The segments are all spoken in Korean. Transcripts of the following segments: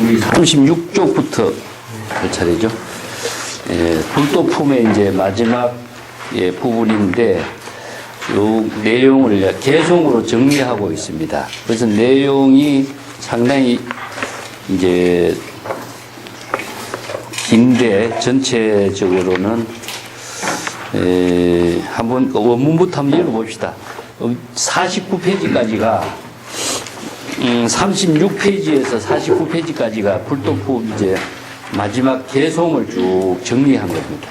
우리 36쪽부터 할 차례죠. 불도품의 이제 마지막 부분인데 요 내용을 개송으로 정리하고 있습니다. 그래서 내용이 상당히 이제 긴데 전체적으로는 한번 원문부터 한번 읽어봅시다. 49페이지까지가 36페이지에서 49페이지까지가 불도품 이제 마지막 개송을 쭉 정리한 겁니다.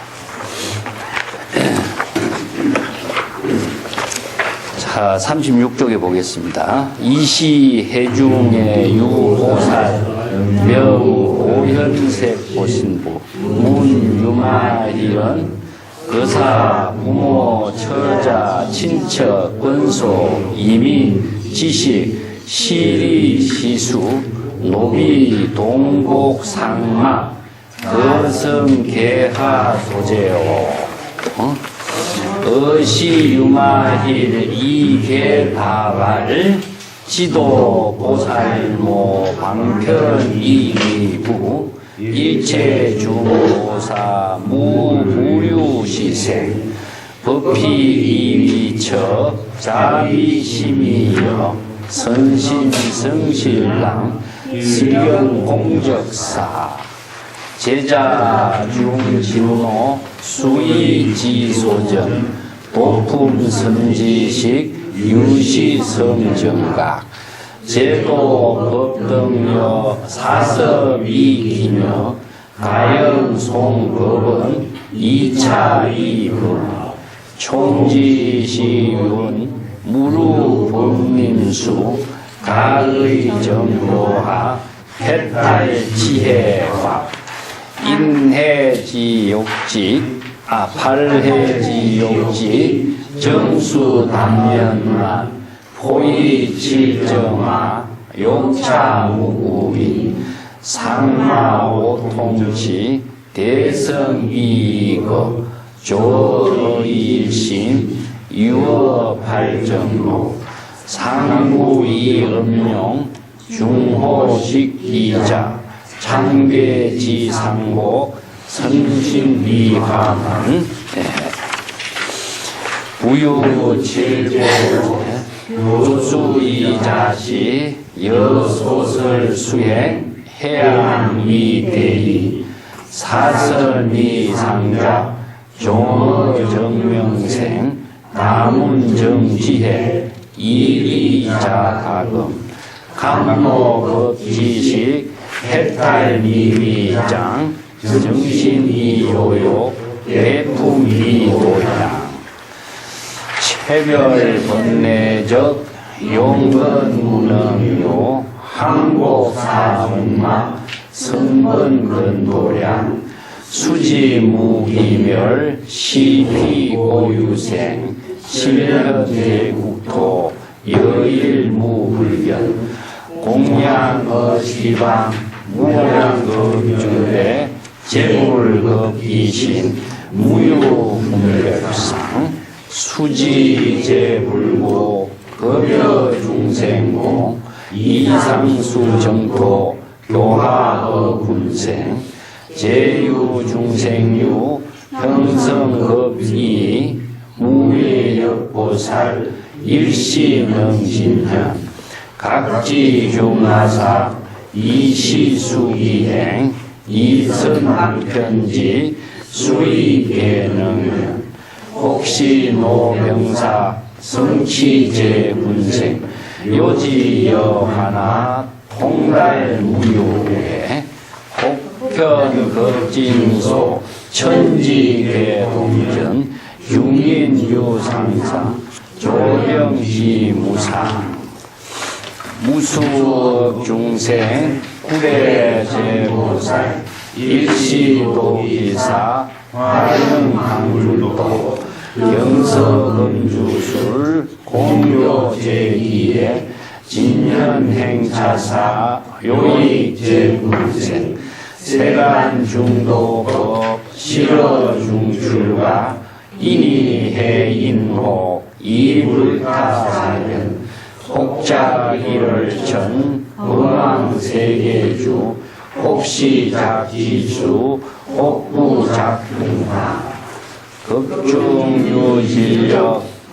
자, 36쪽에 보겠습니다. 이시 해중의 유호살 명오현색 보신부 문유마희연 거사 부모 처자 친척 권소 이민 지식 시리 시수 노비 동곡 상마 거성 개하 소재오 어시 유마힐 이계다발 지도 보살모 방편 이미부 일체 중보사 무부류시생 법피 이위처 자비심이여 선신성실랑 실경공적사 제자중진노 수의지소전 도품선지식 유시성정각 제도법등여 사섭이기며 가영송법은 2차 2분 총지시윤 무루법림수 가의정로하 해탈지혜화 인해지욕지 팔해지욕지 정수담면만 포의칠정화 욕차무구이 상마오통치 대성이거 조의일심 유어팔정로 상구이음용 중호식기자 창배지상고 선신미하만 부유칠보 교수이자시 여소설수행 해양미대리 사선이상자 종어정명생 나문정지혜 이리자가금 감로법지식 해탈미위장 정신이요요 배품이도양 체별번뇌적 용건무능요 항복사문마 선번근도량 수지무기멸 시피오유생 실현대국토 여일무불견 공양어시방 무량급주대 재물급이신 무유분별상 수지제불고 급여중생공 이상수정토 교화어군생 제유중생유 형성급이 무예역보살 일시명신현 각지중하사 이시수기행 이선한편지 수의계능면 혹시 노병사 성취제군생 요지여하나 통달무유회 혹편급진소 천지계동전 융인유상사 조병지무상 무수중생 구례제보살 일시도기사 화영강줄도 영서금주술 공묘제기에 진현행차사 요익제군생 세간중도법 실어중출가 인이해인호 이불타사년 혹자일월천 음왕세계주 혹시 작지수 혹부작중하 급중유진력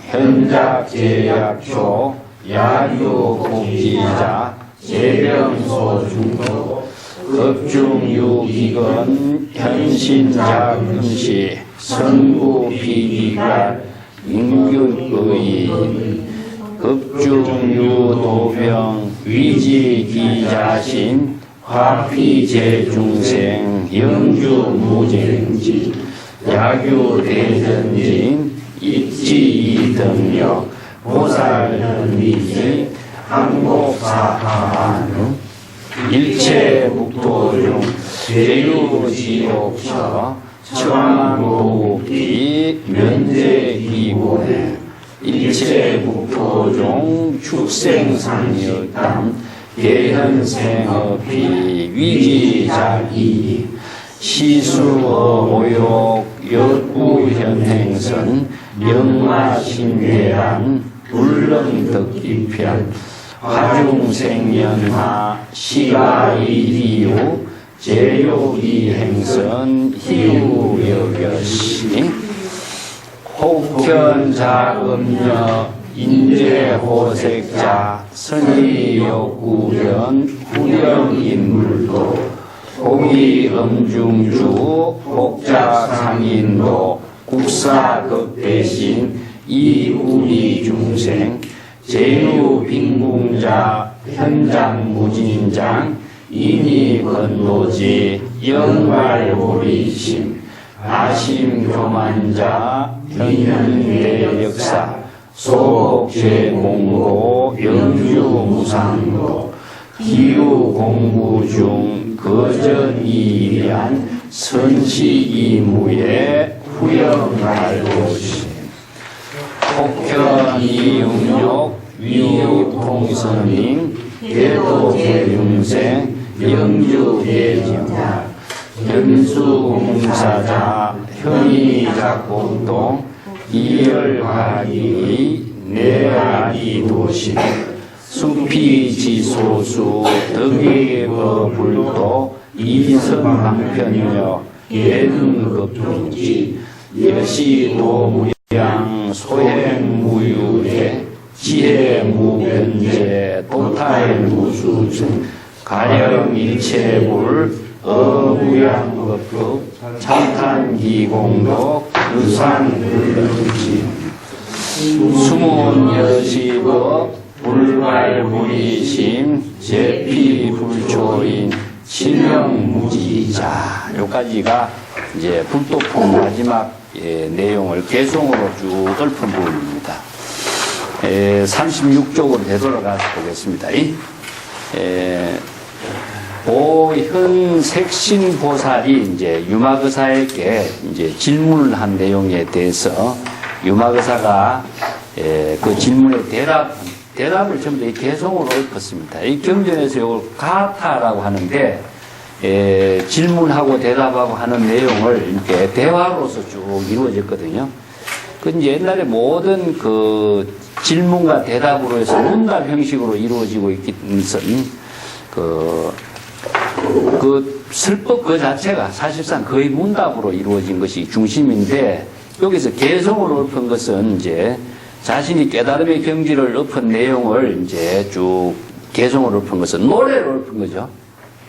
현작제약초 야유복지자 재병소 중도 급중유기근 현신작음시 선구피기갈 인균의인 급중유도병 위지기자신 화피제중생 영주무쟁지 야규대전진 입지이등력 보살현미지 한국사하는 일체묵도중 제유지옥처 청안무기 면제기본에 일체묵도중 축생상여담 개현생업이 위지자기 시수어모욕 역구현행선 영마신계란 불렁덕기편 화중생연하 시가이희우 제요기행선 희우여겨시 혹현자금녀 인재호색자 선의욕구현 후령인물도 호기음중주 혹자상인도 국사급대신 이우리중생 제유빈궁자 현장무진장 인이건노지 영발보리심 아심교만자 현현대역사 소옥제공고 영주무상도 기후공부중 거전이위한 선시이무의 후영갈도심 혹현이육욕 위육통선인 계도계융생 영주계정학 연수공사자 현이작곡동 이열화기 내아리도심 수피지소수 덕의거불도 이선방편여 예능급중지 여시도무양 소행무유례 지혜무변제 도탈무수생 가령일체불 어무양법급 참탄기공도 유산불능지 수문여시법 불발무리심 제피불초인 치명무지자 요까지가 이제 불도품 마지막 내용을 개송으로 쭉 읊은 부분입니다. 36쪽으로 되돌아가서 보겠습니다. 보현색신보살이 이제 유마거사에게 이제 질문을 한 내용에 대해서 유마거사가 그 질문에 대답을 전부 다 개송으로 읊었습니다. 이 경전에서 이걸 가타라고 하는데, 질문하고 대답하고 하는 내용을 이렇게 대화로서 쭉 이루어졌거든요. 그 이제 옛날에 모든 그 질문과 대답으로 해서 문답 형식으로 이루어지고 있기 때문에, 그 설법 그 자체가 사실상 거의 문답으로 이루어진 것이 중심인데, 여기서 개성으로 읊은 것은 이제 자신이 깨달음의 경지를 읊은 내용을 이제 쭉 개성으로 읊은 것은 노래로 읊은 거죠.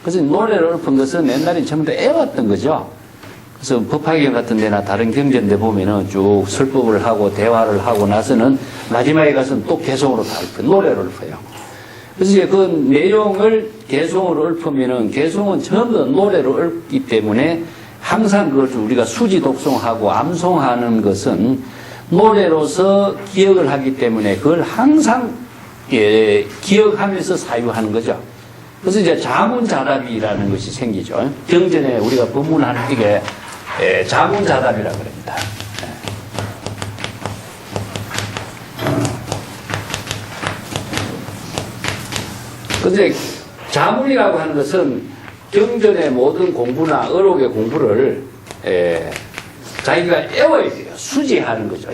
그래서 노래로 읊은 것은 옛날에 전부 다 애웠던 거죠. 그래서 법화경 같은 데나 다른 경전대 보면은 쭉 설법을 하고 대화를 하고 나서는 마지막에 가서는 또 개성으로 다 읊어요. 노래로 읊어요. 그래서 이제 그 내용을 개성으로 읊으면은 개성은 전부 다 노래로 읊기 때문에 항상 그걸 우리가 수지 독송하고 암송하는 것은 노래로서 기억을 하기 때문에 그걸 항상 기억하면서 사유하는 거죠. 그래서 이제 자문자답이라는 것이 생기죠. 경전에 우리가 법문할 때 자문자답이라고 합니다. 그런데 자문이라고 하는 것은 경전의 모든 공부나 어록의 공부를 자기가 애워야 돼요. 수지하는 거죠.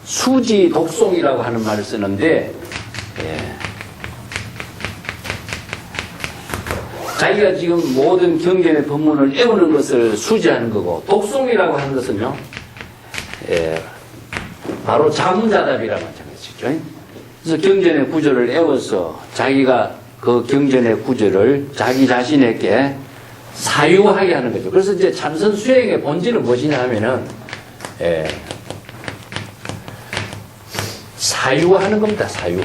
수지 독송이라고 하는 말을 쓰는데, 자기가 지금 모든 경전의 법문을 외우는 것을 수지하는 거고, 독송이라고 하는 것은요, 바로 자문자답이랑 마찬가지죠. 그래서 경전의 구절을 외워서 자기가 그 경전의 구절을 자기 자신에게 사유하게 하는 거죠. 그래서 이제 참선 수행의 본질은 무엇이냐 하면은, 사유하는 겁니다, 사유.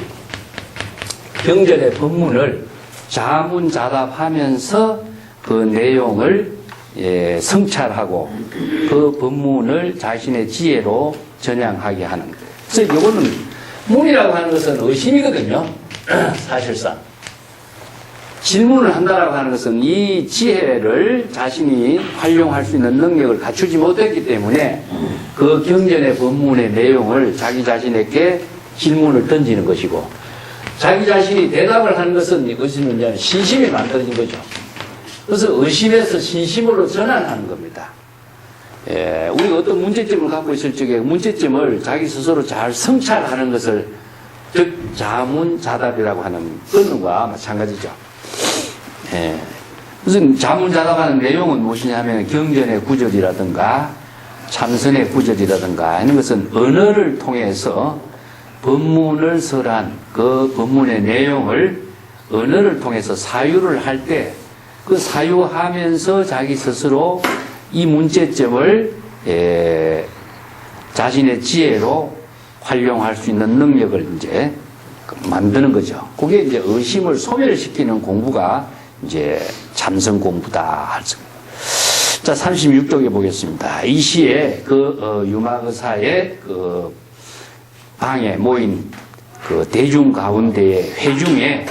경전의 법문을 자문자답하면서 그 내용을 성찰하고 그 법문을 자신의 지혜로 전향하게 하는 거예요. 그래서 이거는 문이라고 하는 것은 의심이거든요. 사실상. 질문을 한다라고 하는 것은 이 지혜를 자신이 활용할 수 있는 능력을 갖추지 못했기 때문에 그 경전의 법문의 내용을 자기 자신에게 질문을 던지는 것이고, 자기 자신이 대답을 하는 것은 이것은 신심이 만들어진 거죠. 그래서 의심에서 신심으로 전환하는 겁니다. 우리가 어떤 문제점을 갖고 있을 적에 문제점을 자기 스스로 잘 성찰하는 것을 즉 자문자답이라고 하는 그런 것과 마찬가지죠. 무슨 자문자답하는 내용은 무엇이냐면 경전의 구절이라든가 참선의 구절이라든가 이런 것은 언어를 통해서 법문을 설한 그 법문의 내용을 언어를 통해서 사유를 할 때 그 사유하면서 자기 스스로 이 문제점을 자신의 지혜로 활용할 수 있는 능력을 이제 만드는 거죠. 그게 이제 의심을 소멸시키는 공부가 이제 참선 공부다 할 수. 자, 36쪽에 보겠습니다. 이 시에 유마의사의 그 방에 모인 그 대중 가운데에 회중에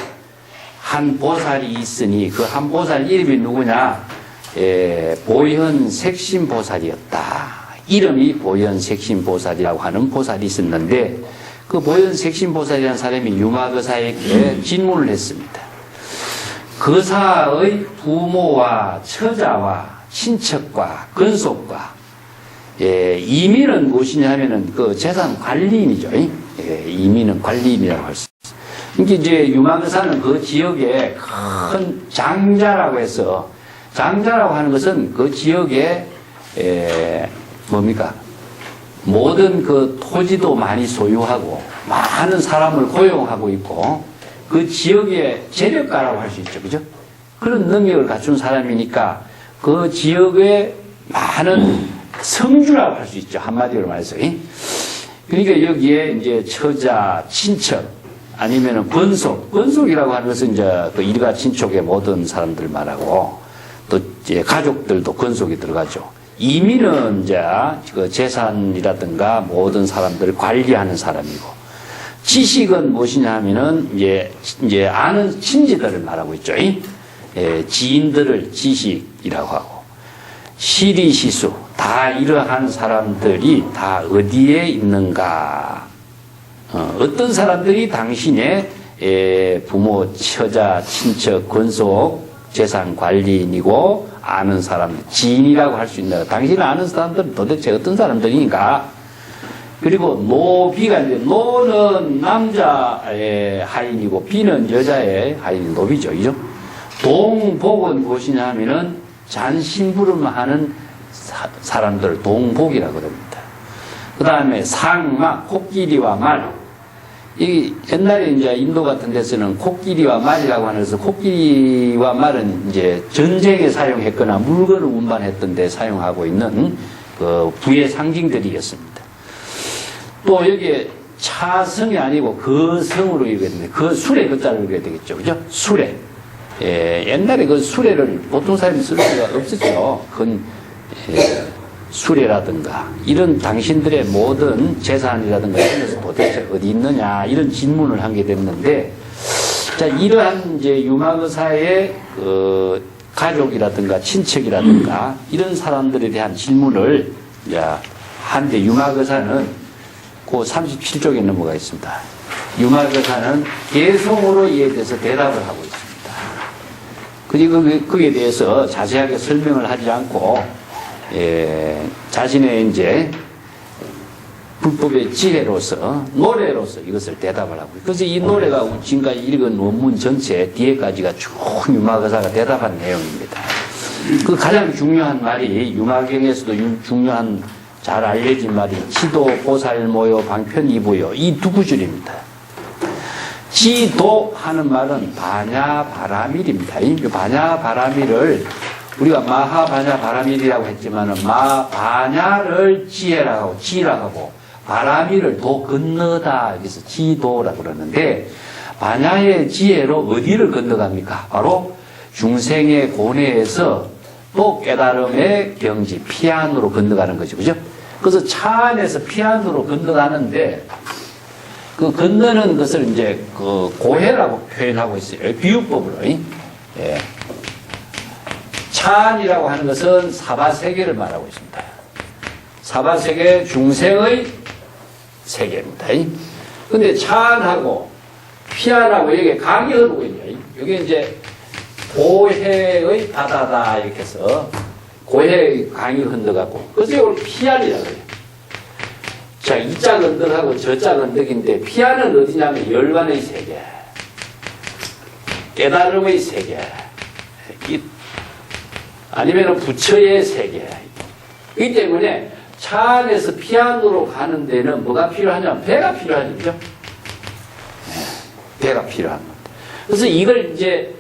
한 보살이 있으니 그 한 보살 이름이 누구냐? 보현색심보살이었다. 이름이 보현색심보살이라고 하는 보살이 있었는데 그 보현색심보살이라는 사람이 유마거사에게 질문을 했습니다. 거사의 부모와 처자와 친척과 근속과 이민은 무엇이냐 하면은 그 재산 관리인이죠. 이민은 관리인이라고 할 수 있어요. 그러니까 이제 유마거사는 그 지역에 큰 장자라고 해서, 장자라고 하는 것은 그 지역에 뭡니까? 모든 그 토지도 많이 소유하고 많은 사람을 고용하고 있고 그 지역의 재력가라고 할 수 있죠. 그죠? 그런 능력을 갖춘 사람이니까 그 지역의 많은 성주라고 할 수 있죠. 한마디로 말해서. 그러니까 여기에 이제 처자, 친척, 아니면은 권속이라고 하는 것은 이제 그 일가 친척의 모든 사람들 말하고 또 이제 가족들도 권속이 들어가죠. 이민은 이제 그 재산이라든가 모든 사람들을 관리하는 사람이고, 지식은 무엇이냐 하면은 이제 아는 친지들을 말하고 있죠. 지인들을 지식이라고 하고, 시리시수, 다 이러한 사람들이 다 어디에 있는가? 어떤 사람들이 당신의 부모, 처자, 친척, 권속, 재산 관리인이고 아는 사람들, 지인이라고 할 수 있는, 당신이 아는 사람들은 도대체 어떤 사람들인가? 그리고 노비가 이제, 노는 남자의 하인이고 비는 여자의 하인이 노비죠. 그죠? 동복은 무엇이냐 하면은 잔심부름하는 사람들, 동복이라고 그럽니다. 그 다음에 상마, 코끼리와 말. 이 옛날에 이제 인도 같은 데서는 코끼리와 말이라고 하면서, 코끼리와 말은 이제 전쟁에 사용했거나 물건을 운반했던 데 사용하고 있는 그 부의 상징들이었습니다. 또 여기에 차성이 아니고 거성으로 읽어야 됩니다. 그 수레 그자를 읽어야 되겠죠. 그죠? 수레. 옛날에 그 수레를 보통 사람이 쓸 수가 없었죠. 그건 수레라든가 이런 당신들의 모든 재산이라든가 이런 것은 도대체 어디 있느냐 이런 질문을 하게 됐는데, 자, 이러한 이제 유마거사의 그 가족이라든가 친척이라든가 이런 사람들에 대한 질문을 한데 유마거사는 그 37쪽에 넘어가 있습니다. 유마거사는 개성으로 이에 대해서 대답을 하고 있습니다. 그리고 거기에 대해서 자세하게 설명을 하지 않고 자신의 이제 불법의 지혜로서 노래로서 이것을 대답을 하고 그래서 이 노래가 지금까지 읽은 원문 전체 뒤에까지가 쭉 유마거사가 대답한 내용입니다. 그 가장 중요한 말이 유마경에서도 중요한 잘 알려진 말이 지도 보살모요 방편이부요 이 두 구절입니다. 지도 하는 말은 바냐바라밀입니다. 이 바냐바라밀을 우리가 마하바냐바라밀이라고 했지만은 바냐를 지혜라고 지라고 하고 바라밀을 도 건너다 여기서 지도라고 그러는데 바냐의 지혜로 어디를 건너갑니까? 바로 중생의 고뇌에서 또 깨달음의 경지 피안으로 건너가는 거죠, 그죠? 그래서 차 안에서 피안으로 건너가는데 그 건너는 것을 이제 그 고해라고 표현하고 있어요. 비유법으로. 예. 차안이라고 하는 것은 사바세계를 말하고 있습니다. 사바세계 중생의 세계입니다. 근데 차안하고 피안하고 여기에 강이 흐르고 있네요. 여기 이제 고해의 바다다 이렇게 해서 고해의 강이 흘러가고 그래서 이걸 피안이라고 해요. 자, 이짝 언덕하고 저짝 언덕인데 피안은 어디냐면 열반의 세계, 깨달음의 세계, 아니면 부처의 세계. 이 때문에 차 안에서 피안으로 가는 데는 뭐가 필요하냐면 배가 필요하죠. 그죠? 배가 필요한 겁니다. 그래서 이걸 이제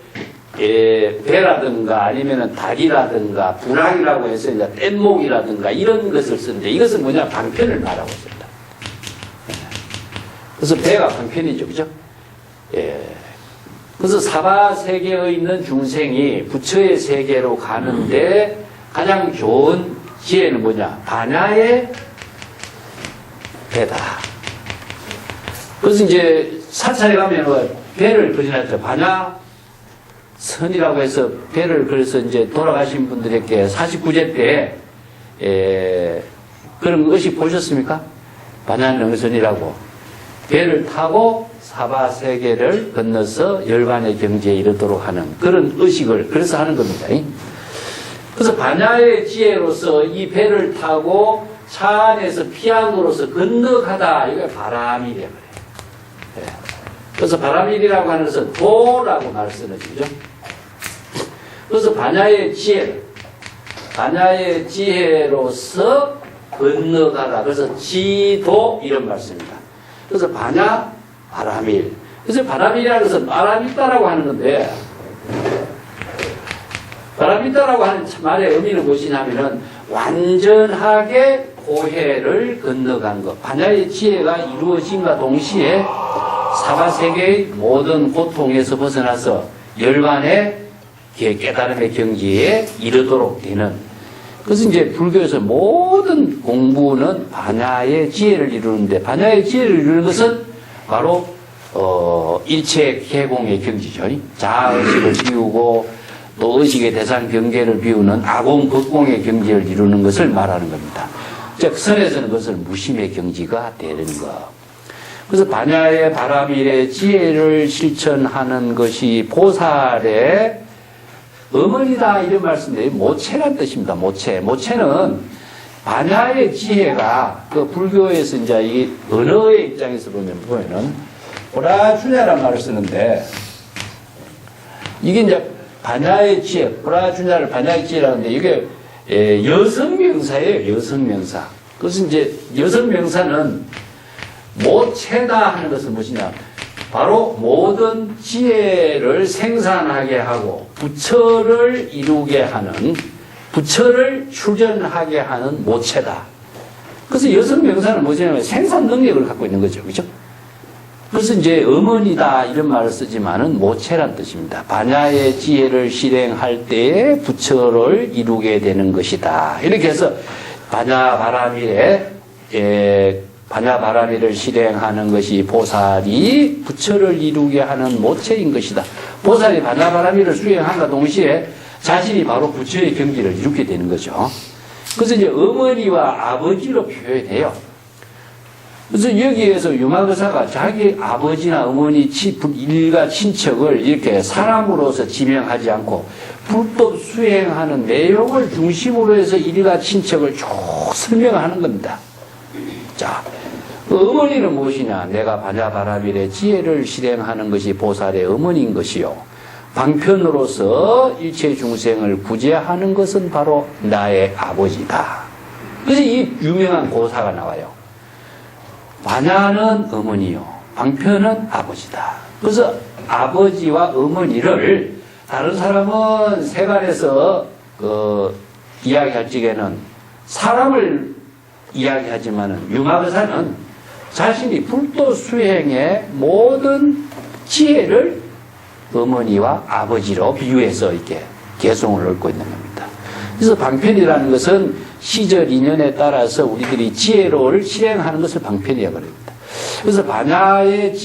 배라든가 아니면 다리라든가 부랑이라고 해서 이제 뗏목이라든가 이런 것을 쓰는데 이것은 뭐냐 방편을 말하고 있습니다. 그래서 배가 방편이죠, 그죠? 예. 그래서 사바 세계에 있는 중생이 부처의 세계로 가는데 가장 좋은 지혜는 뭐냐? 바냐의 배다. 그래서 이제 사찰에 가면 배를 그려놨죠. 바냐 선이라고 해서 배를 그래서 이제 돌아가신 분들에게 49제 때 그런 것이 보셨습니까? 바냐능선이라고 배를 타고 사바세계를 건너서 열반의 경지에 이르도록 하는 그런 의식을 그래서 하는 겁니다. 그래서 바냐의 지혜로서 이 배를 타고 차 안에서 피안으로서 건너가다 이게 바람이래요. 그래서 바람일이라고 하는 것은 도라고 말을 쓰는 거죠. 그래서 바냐의 지혜로서 건너가다. 그래서 지도 이런 말씀입니다. 그래서 바냐, 바람일. 그래서 바람일이라는 것은 바람이 있다라고 하는 건데 바람이 있다라고 하는 말의 의미는 무엇이냐면은 완전하게 고해를 건너간 것. 바냐의 지혜가 이루어진과 동시에 사바세계의 모든 고통에서 벗어나서 열반의 깨달음의 경지에 이르도록 되는. 그래서 이제 불교에서 모든 공부는 바냐의 지혜를 이루는데 바냐의 지혜를 이루는 것은 바로 일체 개공의 경지죠. 자의식을 비우고 또 의식의 대상 경계를 비우는 아공 극공의 경지를 이루는 것을 말하는 겁니다. 즉 선에서는 그것을 무심의 경지가 되는 것. 그래서 바냐의 바람일의 지혜를 실천하는 것이 보살의 어머니다 이런 말씀인데 모체란 뜻입니다. 모체는 바냐의 지혜가 그 불교에서 이제 이 언어의 입장에서 보면은 보라주냐란 말을 쓰는데 이게 이제 바냐의 지혜, 보라주냐를 바냐의 지혜라는데 이게 여성명사예요. 여성명사. 그래서 이제 여성명사는 모체다 하는 것은 무엇이냐? 바로 모든 지혜를 생산하게 하고 부처를 이루게 하는, 부처를 출전하게 하는 모체다. 그래서 여성명사는 무엇이냐면 생산 능력을 갖고 있는 거죠. 그죠? 그래서 이제 어머니다 이런 말을 쓰지만은 모체란 뜻입니다. 바냐의 지혜를 실행할 때에 부처를 이루게 되는 것이다. 이렇게 해서 바냐바라밀을 실행하는 것이 보살이 부처를 이루게 하는 모체인 것이다. 보살이 바냐바라밀을 수행함과 동시에 자신이 바로 부처의 경지를 이루게 되는 거죠. 그래서 이제 어머니와 아버지로 표현해요. 그래서 여기에서 유마거사가 자기 아버지나 어머니 일가 친척을 이렇게 사람으로서 지명하지 않고 불법 수행하는 내용을 중심으로 해서 일가 친척을 쭉 설명하는 겁니다. 자, 어머니는 무엇이냐? 내가 반야바라밀의 지혜를 실행하는 것이 보살의 어머니인 것이요. 방편으로서 일체 중생을 구제하는 것은 바로 나의 아버지다. 그래서 이 유명한 고사가 나와요. 반야는 어머니요, 방편은 아버지다. 그래서 아버지와 어머니를 다른 사람은 세간에서 이야기할 적에는 사람을 이야기하지만은 융합의사는 자신이 불도 수행의 모든 지혜를 어머니와 아버지로 비유해서 이렇게 개성을 얻고 있는 겁니다. 그래서 방편이라는 것은 시절 인연에 따라서 우리들이 지혜를 실행하는 것을 방편이라고 합니다. 그래서 반야의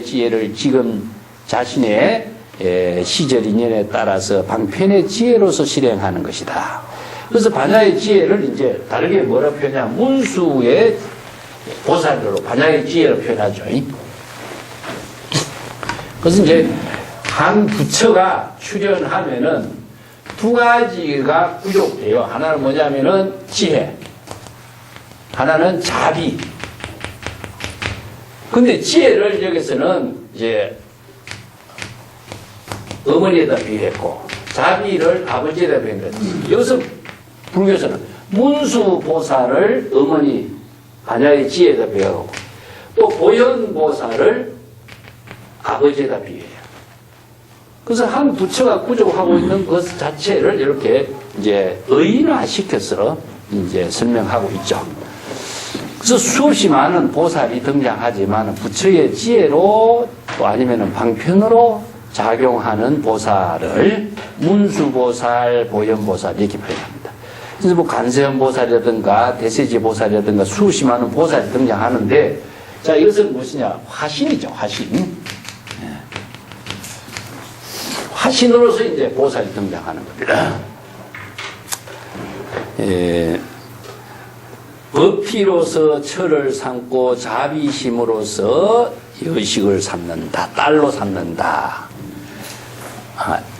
지혜를 지금 자신의 시절 인연에 따라서 방편의 지혜로서 실행하는 것이다. 그래서 반야의 지혜를 이제 다르게 뭐라 표현하냐, 문수의 보살로 반야의 지혜로 표현하죠. 그래서 이제 한 부처가 출현하면은 두 가지가 부족돼요. 하나는 뭐냐면은 지혜, 하나는 자비. 근데 지혜를 여기서는 이제 어머니에다 비유했고, 자비를 아버지에다 비유했는데, 여기서 불교에서는 문수보살을 어머니 반야의 지혜에다 비유하고, 또 보현보살을 아버지에다 비유해요. 그래서 한 부처가 구족하고 있는 것 자체를 이렇게 이제 의인화시켜서 이제 설명하고 있죠. 그래서 수없이 많은 보살이 등장하지만 부처의 지혜로 또 아니면 방편으로 작용하는 보살을 문수보살, 보현보살 이렇게 표현합니다. 그래서 뭐 관세음보살이라든가 대세지보살이라든가 수없이 많은 보살이 등장하는데, 자, 이것은 무엇이냐? 화신이죠, 화신. 화신으로서 이제 보살이 등장하는 겁니다. 법피로서 철을 삼고 자비심으로서 의식을 삼는다. 딸로 삼는다.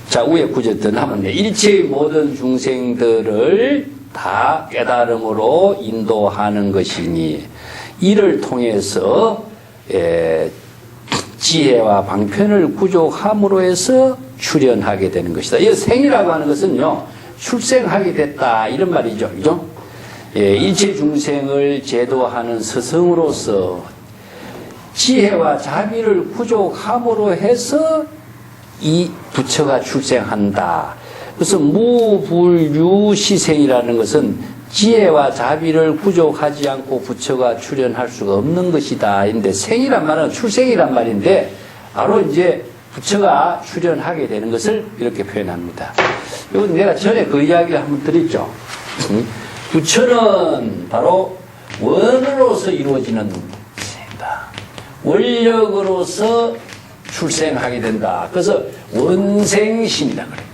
자, 위에 구절들 하면 일체의 모든 중생들을 다 깨달음으로 인도하는 것이니 이를 통해서 지혜와 방편을 구족함으로 해서 출현하게 되는 것이다. 이 생이라고 하는 것은요, 출생하게 됐다 이런 말이죠. 그죠? 일체 중생을 제도하는 스승으로서 지혜와 자비를 구족함으로 해서 이 부처가 출생한다. 그래서 무불유시생이라는 것은 지혜와 자비를 구족하지 않고 부처가 출현할 수가 없는 것이다. 근데 생이란 말은 출생이란 말인데 바로 이제 부처가 출현하게 되는 것을 이렇게 표현합니다. 이건 내가 전에 그 이야기를 한번 드렸죠. 부처는 바로 원으로서 이루어지는 생이다. 원력으로서 출생하게 된다. 그래서 원생신이라고 그랬다.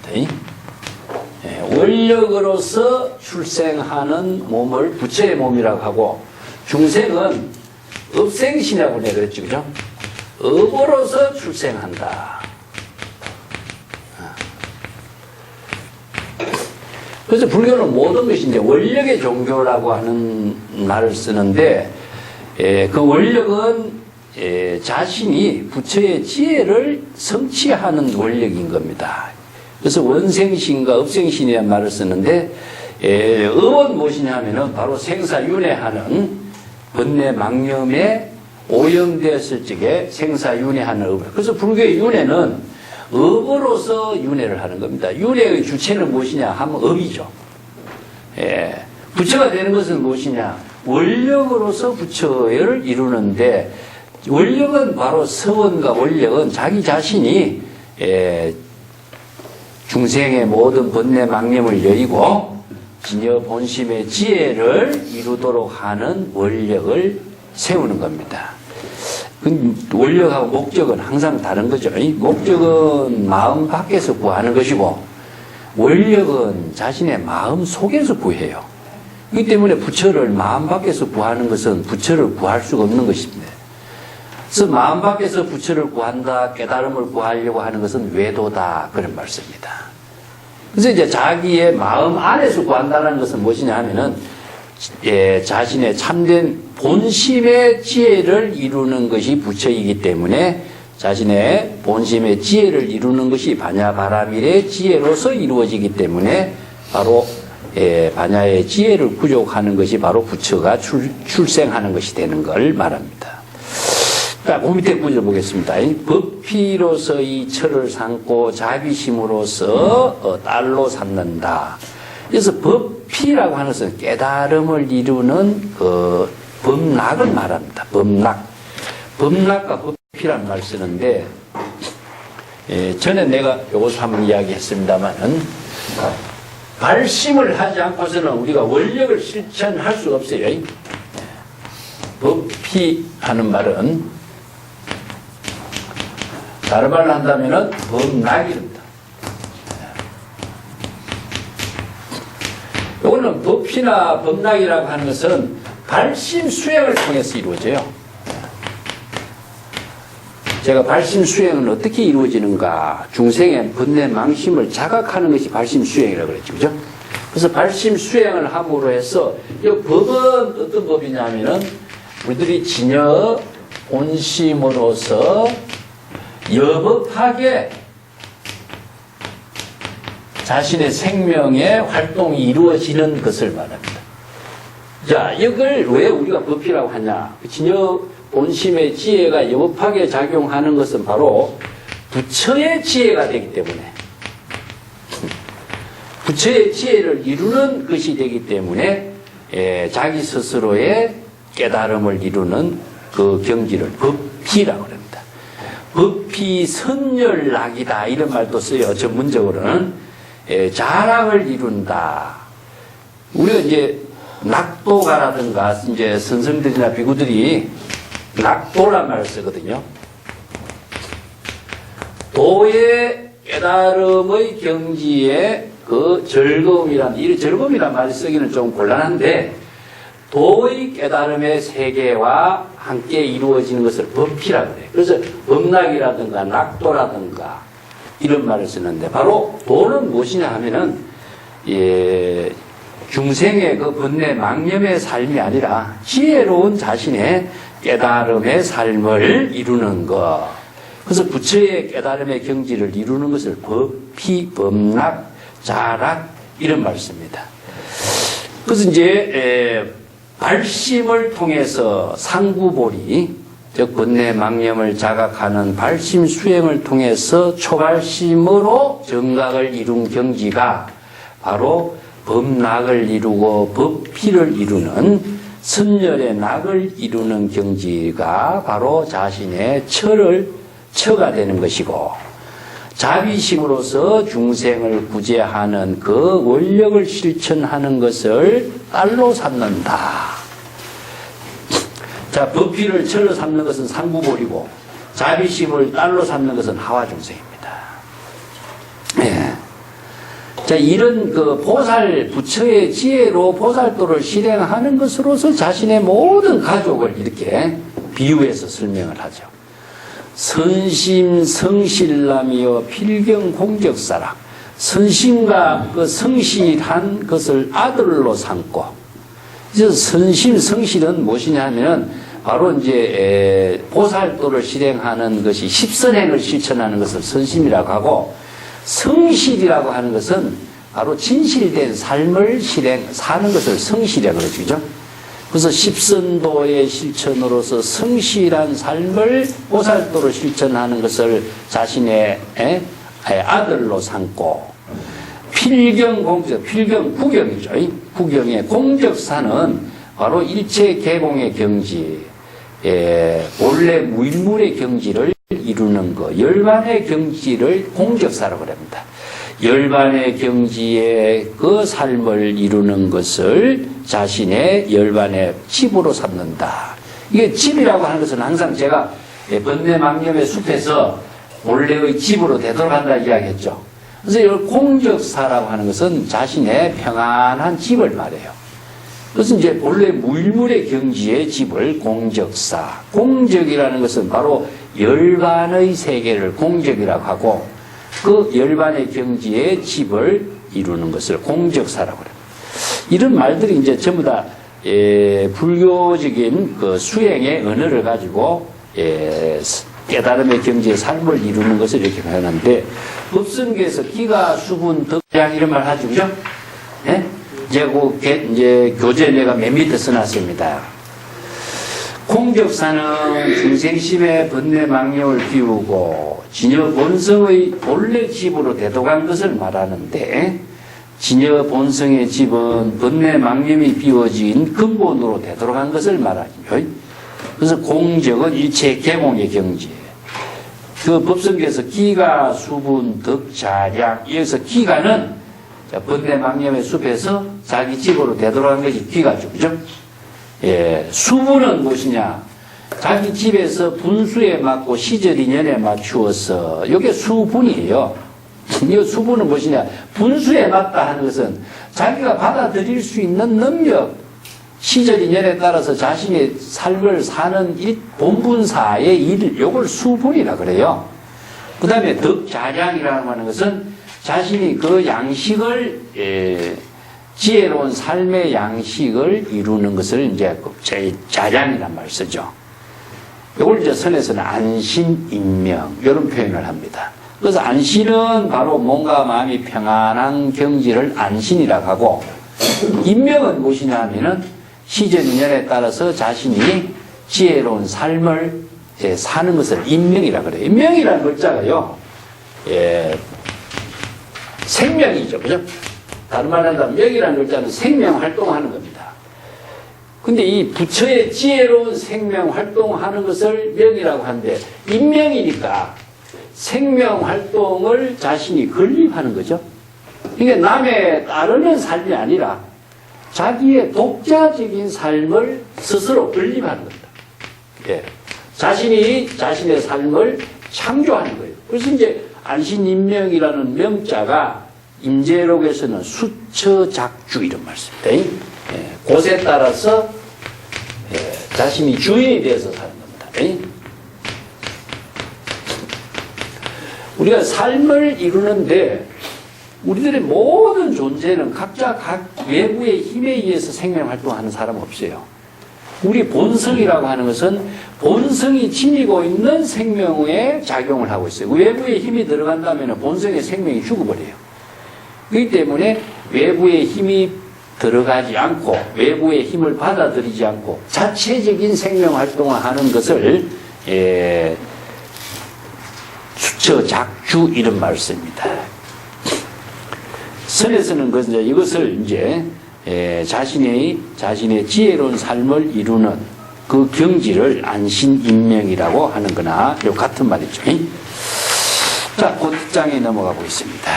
원력으로서 출생하는 몸을 부처의 몸이라고 하고, 중생은 업생신이라고 내가 그랬죠. 그죠? 업으로서 출생한다. 그래서 불교는 모든 것이 이제 원력의 종교라고 하는 말을 쓰는데, 그 원력은 자신이 부처의 지혜를 성취하는 원력인 겁니다. 그래서 원생신과 업생신이라는 말을 쓰는데, 업은 무엇이냐 하면은 바로 생사윤회하는 번뇌 망념에 오염되었을 적에 생사윤회하는 업. 그래서 불교의 윤회는 업으로서 윤회를 하는 겁니다. 윤회의 주체는 무엇이냐 하면 업이죠. 부처가 되는 것은 무엇이냐? 원력으로서 부처를 이루는데, 원력은 바로 서원과 원력은 자기 자신이 중생의 모든 번뇌 망념을 여의고 진여 본심의 지혜를 이루도록 하는 원력을 세우는 겁니다. 원력하고 목적은 항상 다른 거죠. 목적은 마음 밖에서 구하는 것이고 원력은 자신의 마음 속에서 구해요. 그렇기 때문에 부처를 마음 밖에서 구하는 것은 부처를 구할 수가 없는 것입니다. 그래서 마음 밖에서 부처를 구한다, 깨달음을 구하려고 하는 것은 외도다, 그런 말씀입니다. 그래서 이제 자기의 마음 안에서 구한다는 것은 무엇이냐 하면은 자신의 참된 본심의 지혜를 이루는 것이 부처이기 때문에 자신의 본심의 지혜를 이루는 것이 반야바라밀의 지혜로서 이루어지기 때문에 바로 반야의 지혜를 구족하는 것이 바로 부처가 출생하는 것이 되는 걸 말합니다. 자, 그 밑에 구절 보겠습니다. 법피로서 이 철을 삼고 자비심으로서 딸로 삼는다. 그래서 법피라고 하는 것은 깨달음을 이루는 그 법락을 말합니다. 법락과 법피라는 말을 쓰는데, 전에 내가 이것을 한번 이야기했습니다만은, 발심을 하지 않고서는 우리가 원력을 실천할 수가 없어요. 법피하는 말은, 다른 말로 한다면은 법락입니다. 이거는 법피나 법락이라고 하는 것은 발심 수행을 통해서 이루어져요. 제가 발심 수행은 어떻게 이루어지는가? 중생의 번뇌 망심을 자각하는 것이 발심 수행이라고 그랬죠. 그죠? 그래서 발심 수행을 함으로 해서 이 법은 어떤 법이냐면은 우리들이 진여 본심으로서 여법하게 자신의 생명의 활동이 이루어지는 것을 말합니다. 자, 이걸 왜 우리가 법이라고 하냐? 진여 본심의 지혜가 여법하게 작용하는 것은 바로 부처의 지혜가 되기 때문에, 부처의 지혜를 이루는 것이 되기 때문에 자기 스스로의 깨달음을 이루는 그 경지를 법피라고 합니다. 법피 선열락이다 이런 말도 써요. 전문적으로는 자락을 이룬다. 우리가 이제 낙도가라든가 이제 선생들이나 비구들이 낙도란 말을 쓰거든요. 도의 깨달음의 경지에 그 즐거움이란, 이 즐거움이란 말을 쓰기는 좀 곤란한데, 도의 깨달음의 세계와 함께 이루어지는 것을 법피라고 해요. 그래서 법락이라든가 낙도라든가 이런 말을 쓰는데, 바로 도는 무엇이냐 하면은, 중생의 그 번뇌 망념의 삶이 아니라 지혜로운 자신의 깨달음의 삶을 이루는 것. 그래서 부처의 깨달음의 경지를 이루는 것을 법피, 법락, 자락 이런 말을 씁니다. 그래서 이제 발심을 통해서 상구보리, 즉 번뇌 망념을 자각하는 발심 수행을 통해서 초발심으로 정각을 이룬 경지가 바로 법락을 이루고 법피를 이루는 선열의 낙을 이루는 경지가 바로 자신의 처가 되는 것이고, 자비심으로서 중생을 구제하는 그 원력을 실천하는 것을 딸로 삼는다. 자, 법피를 처로 삼는 것은 상구보리고, 자비심을 딸로 삼는 것은 하와중생입니다. 예. 자, 이런 그 보살, 부처의 지혜로 보살도를 실행하는 것으로서 자신의 모든 가족을 이렇게 비유해서 설명을 하죠. 선심 성실남이여 필경 공적사라. 선심과 그 성실한 것을 아들로 삼고, 그래서 선심 성실은 무엇이냐 하면은 바로 이제 보살도를 실행하는 것이 십선행을 실천하는 것을 선심이라고 하고, 성실이라고 하는 것은 바로 진실된 삶을 사는 것을 성실이라고 그러죠. 그래서 십선도의 실천으로서 성실한 삶을 보살도로 실천하는 것을 자신의 아들로 삼고, 필경 공적, 필경 구경이죠. 구경의 공적사는 바로 일체 개공의 경지, 본래 무일물의 경지를 이루는 것, 열반의 경지를 공적사라고 합니다. 열반의 경지에 그 삶을 이루는 것을 자신의 열반의 집으로 삼는다. 이게 집이라고 하는 것은 항상 제가 번뇌 망념의 숲에서 본래의 집으로 되돌아간다 이야기했죠. 그래서 이 공적사라고 하는 것은 자신의 평안한 집을 말해요. 그래서 이제 본래 무일물의 경지의 집을 공적사. 공적이라는 것은 바로 열반의 세계를 공적이라고 하고, 그 열반의 경지의 집을 이루는 것을 공적사라고 합니다. 이런 말들이 이제 전부 다 불교적인 그 수행의 언어를 가지고 깨달음의 경지의 삶을 이루는 것을 이렇게 표현하는데, 법성계에서 기가, 수분, 덕량 이런 말 하죠, 그죠? 예? 이제 교재 내가 맨 밑에 써놨습니다. 공적사는 중생심의 번뇌 망령을 비우고 진여 본성의 본래 집으로 되돌아간 것을 말하는데, 진여 본성의 집은 번뇌 망념이 비워진 근본으로 되돌아간 것을 말하죠. 그래서 공적은 일체 계몽의 경지예요. 그 법성계에서 기가, 수분, 덕, 자량, 여기서 기가는 번뇌 망념의 숲에서 자기 집으로 되돌아간 것이 기가죠, 그죠? 예, 수분은 무엇이냐? 자기 집에서 분수에 맞고 시절 인연에 맞추어서, 이게 수분이에요. 이 수분은 무엇이냐? 분수에 맞다 하는 것은 자기가 받아들일 수 있는 능력, 시절 인연에 따라서 자신의 삶을 사는 본분사의 일, 요걸 수분이라 그래요. 그 다음에 덕자량이라고 하는 것은 자신이 그 양식을, 지혜로운 삶의 양식을 이루는 것을 이제 자량이란 말 쓰죠. 이걸 이제 선에서는 안신, 인명, 이런 표현을 합니다. 그래서 안신은 바로 몸과 마음이 평안한 경지를 안신이라고 하고, 인명은 무엇이냐 하면은 시절 인연에 따라서 자신이 지혜로운 삶을 사는 것을 인명이라고 그래요. 인명이라는 글자가요, 생명이죠, 그죠? 다른 말로 한다면 명이라는 글자는 생명 활동하는 겁니다. 근데 이 부처의 지혜로운 생명 활동하는 것을 명이라고 하는데, 인명이니까 생명 활동을 자신이 건립하는 거죠. 이게 남의 따르는 삶이 아니라 자기의 독자적인 삶을 스스로 건립하는 겁니다. 예. 자신이 자신의 삶을 창조하는 거예요. 그래서 이제 안신인명이라는 명자가 임재록에서는 수처작주 이런 말씀입니다. 예. 곳에 따라서 자신이 주인이 되어서 사는 겁니다. 우리가 삶을 이루는데 우리들의 모든 존재는 각자 각 외부의 힘에 의해서 생명활동하는 사람 없어요. 우리 본성이라고 하는 것은 본성이 지니고 있는 생명에 작용을 하고 있어요. 외부의 힘이 들어간다면 본성의 생명이 죽어버려요. 그렇기 때문에 외부의 힘이 들어가지 않고 외부의 힘을 받아들이지 않고 자체적인 생명활동을 하는 것을 수처작주 이런 말을 씁니다. 선에서는 이것을 이제 자신의 지혜로운 삶을 이루는 그 경지를 안신인명이라고 하는 거나 요 같은 말이죠. 자, 그 장에 넘어가고 있습니다.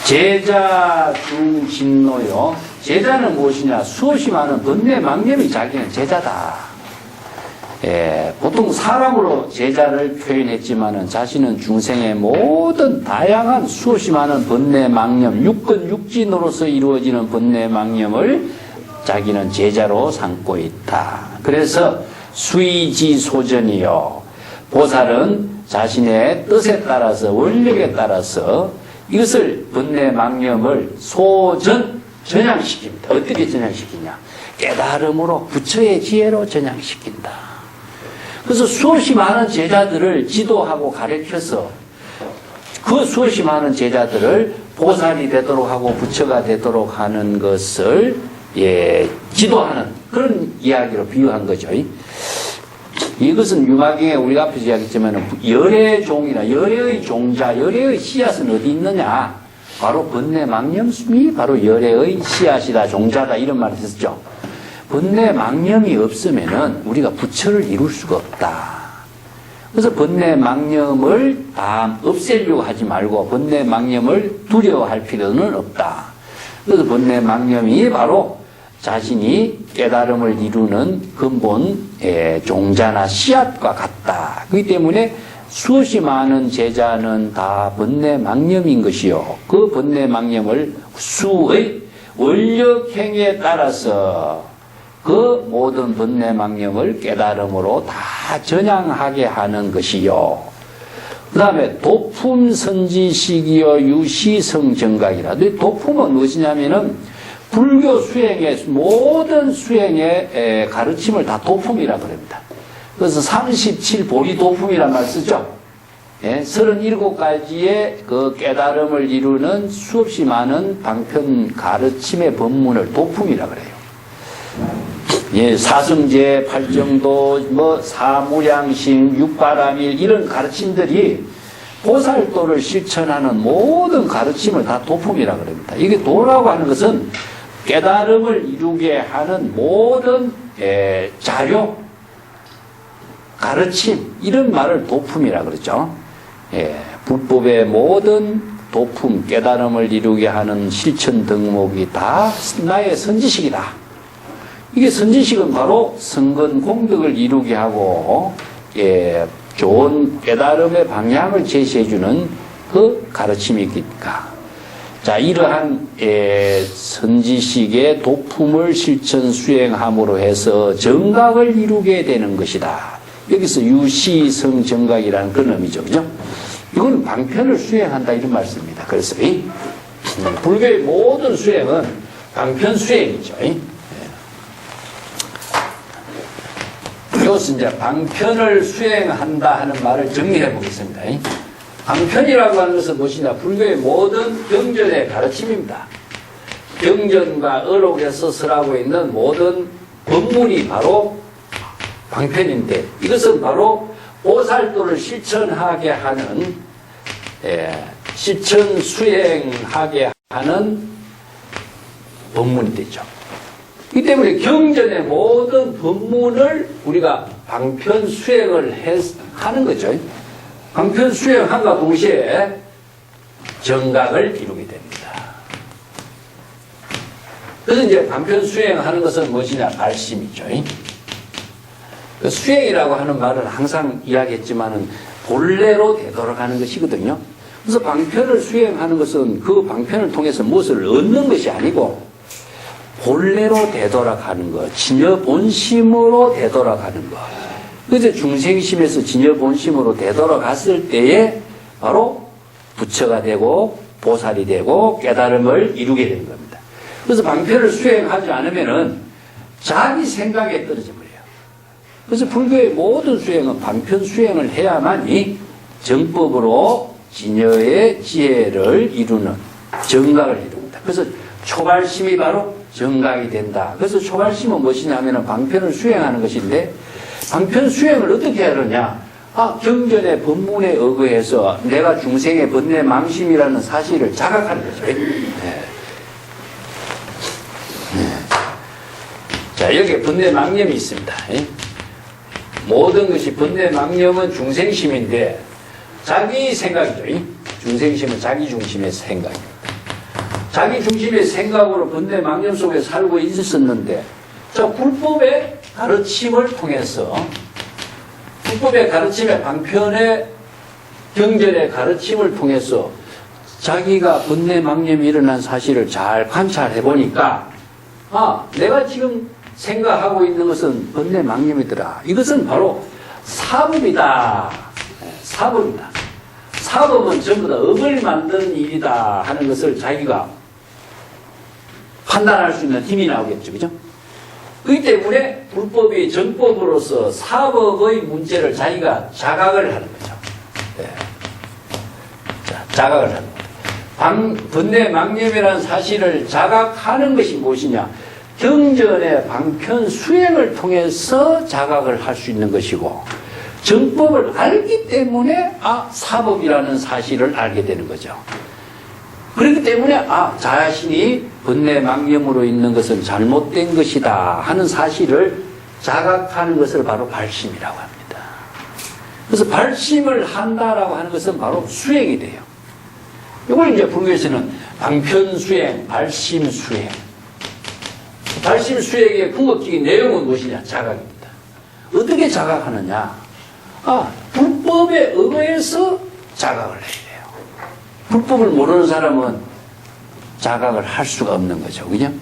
제자 중진노요. 제자는 무엇이냐? 수없이 많은 번뇌 망념이 자기는 제자다. 보통 사람으로 제자를 표현했지만은 자신은 중생의 모든 다양한 수없이 많은 번뇌 망념, 육근 육진으로서 이루어지는 번뇌 망념을 자기는 제자로 삼고 있다. 그래서 수의지소전이요. 보살은 자신의 뜻에 따라서 원력에 따라서 이것을 번뇌 망념을 전향시킵니다. 어떻게 전향시키냐? 깨달음으로 부처의 지혜로 전향시킨다. 그래서 수없이 많은 제자들을 지도하고 가르쳐서 그 수없이 많은 제자들을 보살이 되도록 하고 부처가 되도록 하는 것을 지도하는 그런 이야기로 비유한 거죠. 이것은 유마경에 우리가 앞에서 이야기했지만 열의 종이나 열의 종자, 열의 씨앗은 어디 있느냐? 바로 번뇌 망념이 바로 열의 씨앗이다, 종자다 이런 말을 했었죠. 번뇌 망념이 없으면은 우리가 부처를 이룰 수가 없다. 그래서 번뇌 망념을 다 없애려고 하지 말고 번뇌 망념을 두려워할 필요는 없다. 그래서 번뇌 망념이 바로 자신이 깨달음을 이루는 근본 종자나 씨앗과 같다. 그렇기 때문에 수없이 많은 제자는 다 번뇌 망념인 것이요. 그 번뇌 망념을 수의 원력행에 따라서 그 모든 번뇌 망념을 깨달음으로 다 전향하게 하는 것이요. 그 다음에 도품 선지식이요 유시성정각이라. 도품은 무엇이냐면은 불교 수행의 모든 수행의 가르침을 다 도품이라 그럽니다. 그래서 37보리 도품이란 말 쓰죠. 예, 37가지의 그 깨달음을 이루는 수없이 많은 방편 가르침의 법문을 도품이라 그래요. 예, 사성제, 팔정도, 뭐 사무량심, 육바라밀 이런 가르침들이 보살도를 실천하는 모든 가르침을 다 도품이라 그럽니다. 이게 도라고 하는 것은 깨달음을 이루게 하는 모든 자료, 가르침 이런 말을 도품이라 그러죠. 불법의 모든 도품, 깨달음을 이루게 하는 실천 덕목이 다 나의 선지식이다. 이게 선지식은 바로 성건 공덕을 이루게 하고 좋은 깨달음의 방향을 제시해주는 그 가르침이니까. 자, 이러한 선지식의 도품을 실천 수행함으로 해서 정각을 이루게 되는 것이다. 여기서 유시성 정각이라는 그런 의미죠. 그죠? 이건 방편을 수행한다 이런 말씀입니다. 그래서 불교의 모든 수행은 방편 수행이죠. 이것은 이제 방편을 수행한다 하는 말을 정리해 보겠습니다. 방편이라고 하는 것은 무엇이냐? 불교의 모든 경전의 가르침입니다. 경전과 어록에서 설하고 있는 모든 법문이 바로 방편인데, 이것은 바로 보살도를 실천하게 하는, 실천 수행하게 하는 법문이 되죠. 이 때문에 경전의 모든 법문을 우리가 방편 수행을 하는 거죠. 방편 수행함과 동시에 정각을 이루게 됩니다. 그래서 이제 방편 수행하는 것은 무엇이냐? 발심이죠. 그 수행이라고 하는 말을 항상 이야기했지만은 본래로 되돌아가는 것이거든요. 그래서 방편을 수행하는 것은 그 방편을 통해서 무엇을 얻는 것이 아니고 본래로 되돌아가는 것, 진여 본심으로 되돌아가는 것. 그래서 중생심에서 진여 본심으로 되돌아갔을 때에 바로 부처가 되고 보살이 되고 깨달음을 이루게 되는 겁니다. 그래서 방편을 수행하지 않으면은 자기 생각에 떨어져 버려요. 그래서 불교의 모든 수행은 방편 수행을 해야만이 정법으로 진여의 지혜를 이루는 정각을 이룹니다. 그래서 초발심이 바로 정각이 된다. 그래서 초발심은 무엇이냐면 방편을 수행하는 것인데, 방편 수행을 어떻게 하느냐? 경전의 법문에 의거해서 내가 중생의 번뇌 망심이라는 사실을 자각하는 거죠. 자, 여기에 번뇌 망념이 있습니다. 모든 것이 번뇌 망념은 중생심인데 자기 생각이죠. 중생심은 자기 중심의 생각입니다. 자기 중심의 생각으로 번뇌 망념 속에 살고 있었는데, 자, 불법의 가르침을 통해서, 불법의 가르침의 방편의 경전의 가르침을 통해서 자기가 번뇌 망념이 일어난 사실을 잘 관찰해 보니까, 내가 지금 생각하고 있는 것은 번뇌 망념이더라. 이것은 바로 사법이다. 사법이다. 사법은 전부 다 업을 만드는 일이다 하는 것을 자기가 판단할 수 있는 힘이 나오겠죠. 그죠? 그렇기 때문에 불법이 정법으로서 사법의 문제를 자기가 자각을 하는 거죠. 자, 자각을 하는 거죠. 번뇌 망념이라는 사실을 자각하는 것이 무엇이냐? 경전의 방편 수행을 통해서 자각을 할 수 있는 것이고, 정법을 알기 때문에 사법이라는 사실을 알게 되는 거죠. 그렇기 때문에 자신이 번뇌 망념으로 있는 것은 잘못된 것이다 하는 사실을 자각하는 것을 바로 발심이라고 합니다. 그래서 발심을 한다라고 하는 것은 바로 수행이 돼요. 이걸 이제 불교에서는 방편 수행, 발심 수행. 발심 수행의 궁극적인 내용은 무엇이냐? 자각입니다. 어떻게 자각하느냐? 불법에 의거해서 자각을 해야 돼요. 불법을 모르는 사람은 자각을 할 수가 없는 거죠. 그죠?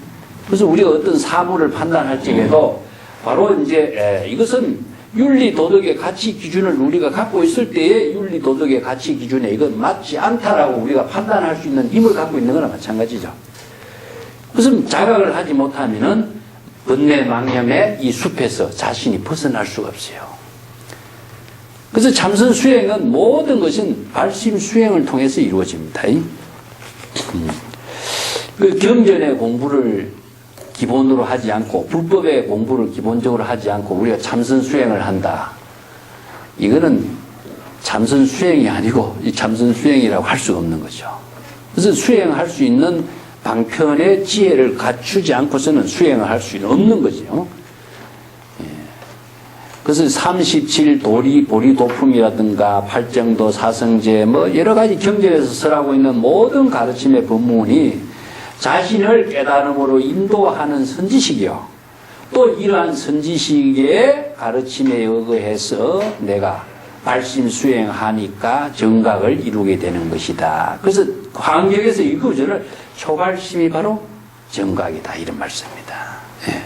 그래서 우리가 어떤 사물을 판단할 적에도 바로 이제 이것은 윤리 도덕의 가치 기준을 우리가 갖고 있을 때에 윤리 도덕의 가치 기준에 이건 맞지 않다라고 우리가 판단할 수 있는 힘을 갖고 있는 거나 마찬가지죠. 그래서 자각을 하지 못하면은 번뇌 망념의 이 숲에서 자신이 벗어날 수가 없어요. 그래서 참선 수행은 모든 것은 발심 수행을 통해서 이루어집니다. 그 경전의 공부를 기본으로 하지 않고 불법의 공부를 기본적으로 하지 않고 우리가 참선 수행을 한다. 이거는 참선 수행이 아니고 이 참선 수행이라고 할 수 없는 거죠. 그래서 수행할 수 있는 방편의 지혜를 갖추지 않고서는 수행을 할 수는 없는 거죠. 그래서 37 도리, 보리도품이라든가 팔정도, 사성제, 뭐 여러 가지 경전에서 설하고 있는 모든 가르침의 법문이 자신을 깨달음으로 인도하는 선지식이요. 또 이러한 선지식의 가르침에 의거해서 내가 발심 수행하니까 정각을 이루게 되는 것이다. 그래서 광경에서 이 구절을 초발심이 바로 정각이다. 이런 말씀입니다. 예.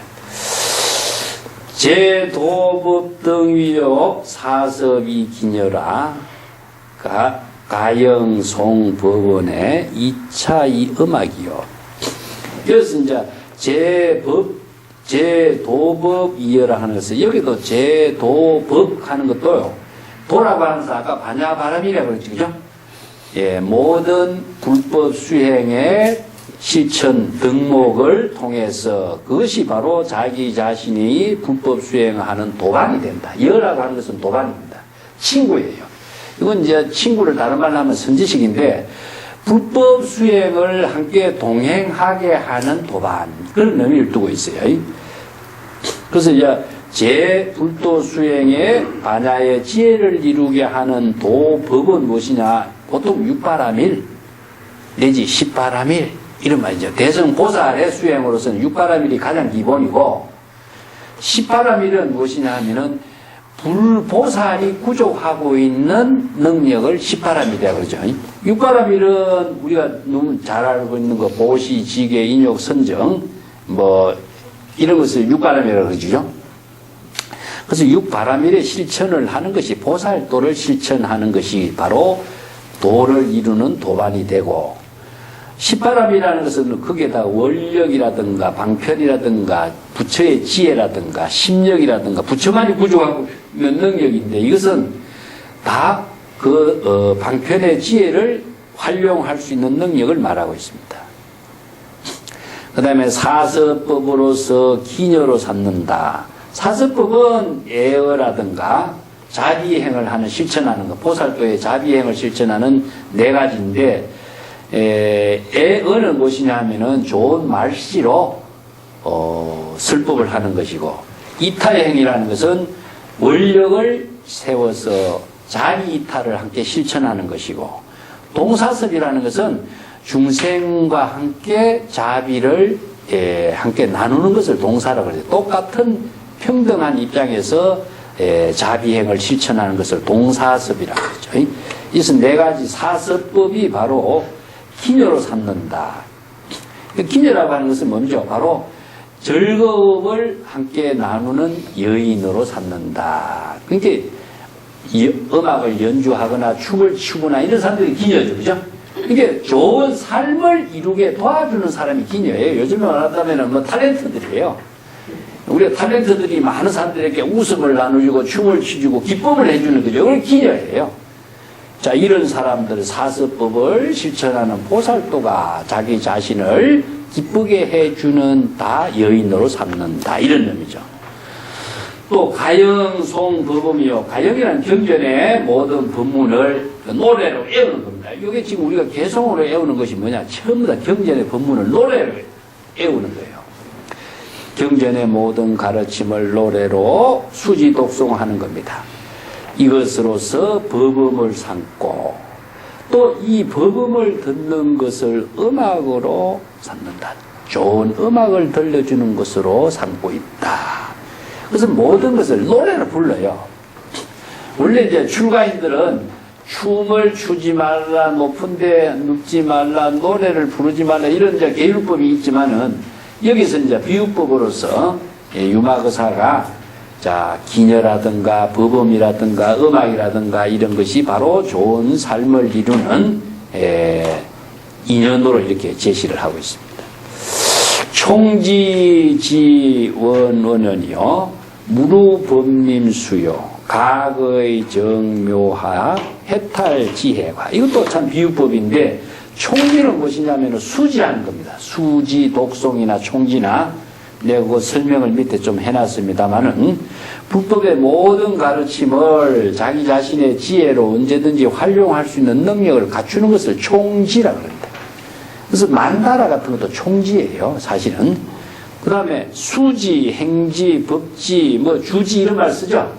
제도법 등위력 사섭이 기녀라 가영송 법원의 2차 이 음악이요. 그래서 이제 제도법 이어라 하는 것은 여기도 제도법 하는 것도요. 도라고 하는 것은 아까 반야바람이라고 그랬죠. 그죠? 예, 모든 불법 수행의 실천 등목을 통해서 그것이 바로 자기 자신이 불법 수행하는 도반이 된다. 여라고 하는 것은 도반입니다. 친구예요. 이건 이제 친구를 다른 말로 하면 선지식인데 불법 수행을 함께 동행하게 하는 도반 그런 의미를 두고 있어요. 그래서 이제 제불도 수행의 반야의 지혜를 이루게 하는 도법은 무엇이냐? 보통 6바라밀 내지 10바라밀 이런 말이죠. 대성보살의 수행으로서는 6바라밀이 가장 기본이고 10바라밀은 무엇이냐 하면은 불보살이 구족하고 있는 능력을 10바라밀이라고 그러죠. 6바라밀은 우리가 너무 잘 알고 있는 거 보시, 지계, 인욕, 선정 뭐 이런 것을 6바라밀이라고 그러죠. 그래서 6바라밀의 실천을 하는 것이 보살도를 실천하는 것이 바로 도를 이루는 도반이 되고 10바람이라는 것은 거기에다 원력이라든가 방편이라든가 부처의 지혜라든가 심력이라든가 부처만이 구조하고 있는 능력인데 이것은 다 그 방편의 지혜를 활용할 수 있는 능력을 말하고 있습니다. 그 다음에 사서법으로서 기녀로 삼는다. 사서법은 애어라든가 자비행을 하는 실천하는 것, 보살도의 자비행을 실천하는 네 가지인데 애어는 무엇이냐 하면은 좋은 말씨로 설법을 하는 것이고 이타행이라는 것은 원력을 세워서 자기 이타를 함께 실천하는 것이고 동사섭이라는 것은 중생과 함께 자비를 함께 나누는 것을 동사라고 해요. 똑같은 평등한 입장에서 자비행을 실천하는 것을 동사섭이라고 하죠. 이것은 네 가지 사섭법이 바로 기녀로 삼는다. 기녀라고 하는 것은 뭔죠? 바로 즐거움을 함께 나누는 여인으로 삼는다. 그러니까 음악을 연주하거나 춤을 추거나 이런 사람들이 기녀죠. 그죠? 이게 좋은 삶을 이루게 도와주는 사람이 기녀예요. 요즘에 말하자면 뭐 탤런트들이에요. 우리가 탤런트들이 많은 사람들에게 웃음을 나누고 춤을 추주고 기쁨을 해주는 거죠. 그걸 기녀예요. 자, 이런 사람들 사서법을 실천하는 보살도가 자기 자신을 기쁘게 해주는 다 여인으로 삼는다. 이런 의미죠. 또 가영송 법음이요. 가영이라는 경전의 모든 법문을 노래로 외우는 겁니다. 이게 지금 우리가 개성으로 외우는 것이 뭐냐? 전부 다 경전의 법문을 노래로 외우는 거예요. 경전의 모든 가르침을 노래로 수지 독송하는 겁니다. 이것으로서 법음을 삼고 또 이 법음을 듣는 것을 음악으로 삼는다. 좋은 음악을 들려주는 것으로 삼고 있다. 그래서 모든 것을 노래로 불러요. 원래 이제 출가인들은 춤을 추지 말라, 높은데 눕지 말라, 노래를 부르지 말라 이런 이제 계율법이 있지만은 여기서 이제 비유법으로서 유마거사가 자 기녀라든가 법음이라든가 음악이라든가 이런 것이 바로 좋은 삶을 이루는 인연으로 이렇게 제시를 하고 있습니다. 총지지원원은요, 무루법림수요, 각의 정묘화, 해탈지혜화. 이것도 참 비유법인데, 총지는 무엇이냐면 수지하는 겁니다. 수지, 독송이나 총지나, 내가 그 설명을 밑에 좀 해놨습니다만은, 불법의 모든 가르침을 자기 자신의 지혜로 언제든지 활용할 수 있는 능력을 갖추는 것을 총지라고 합니다. 그래서 만다라 같은 것도 총지예요, 사실은. 그 다음에 수지, 행지, 법지, 뭐 주지 이런 말 쓰죠.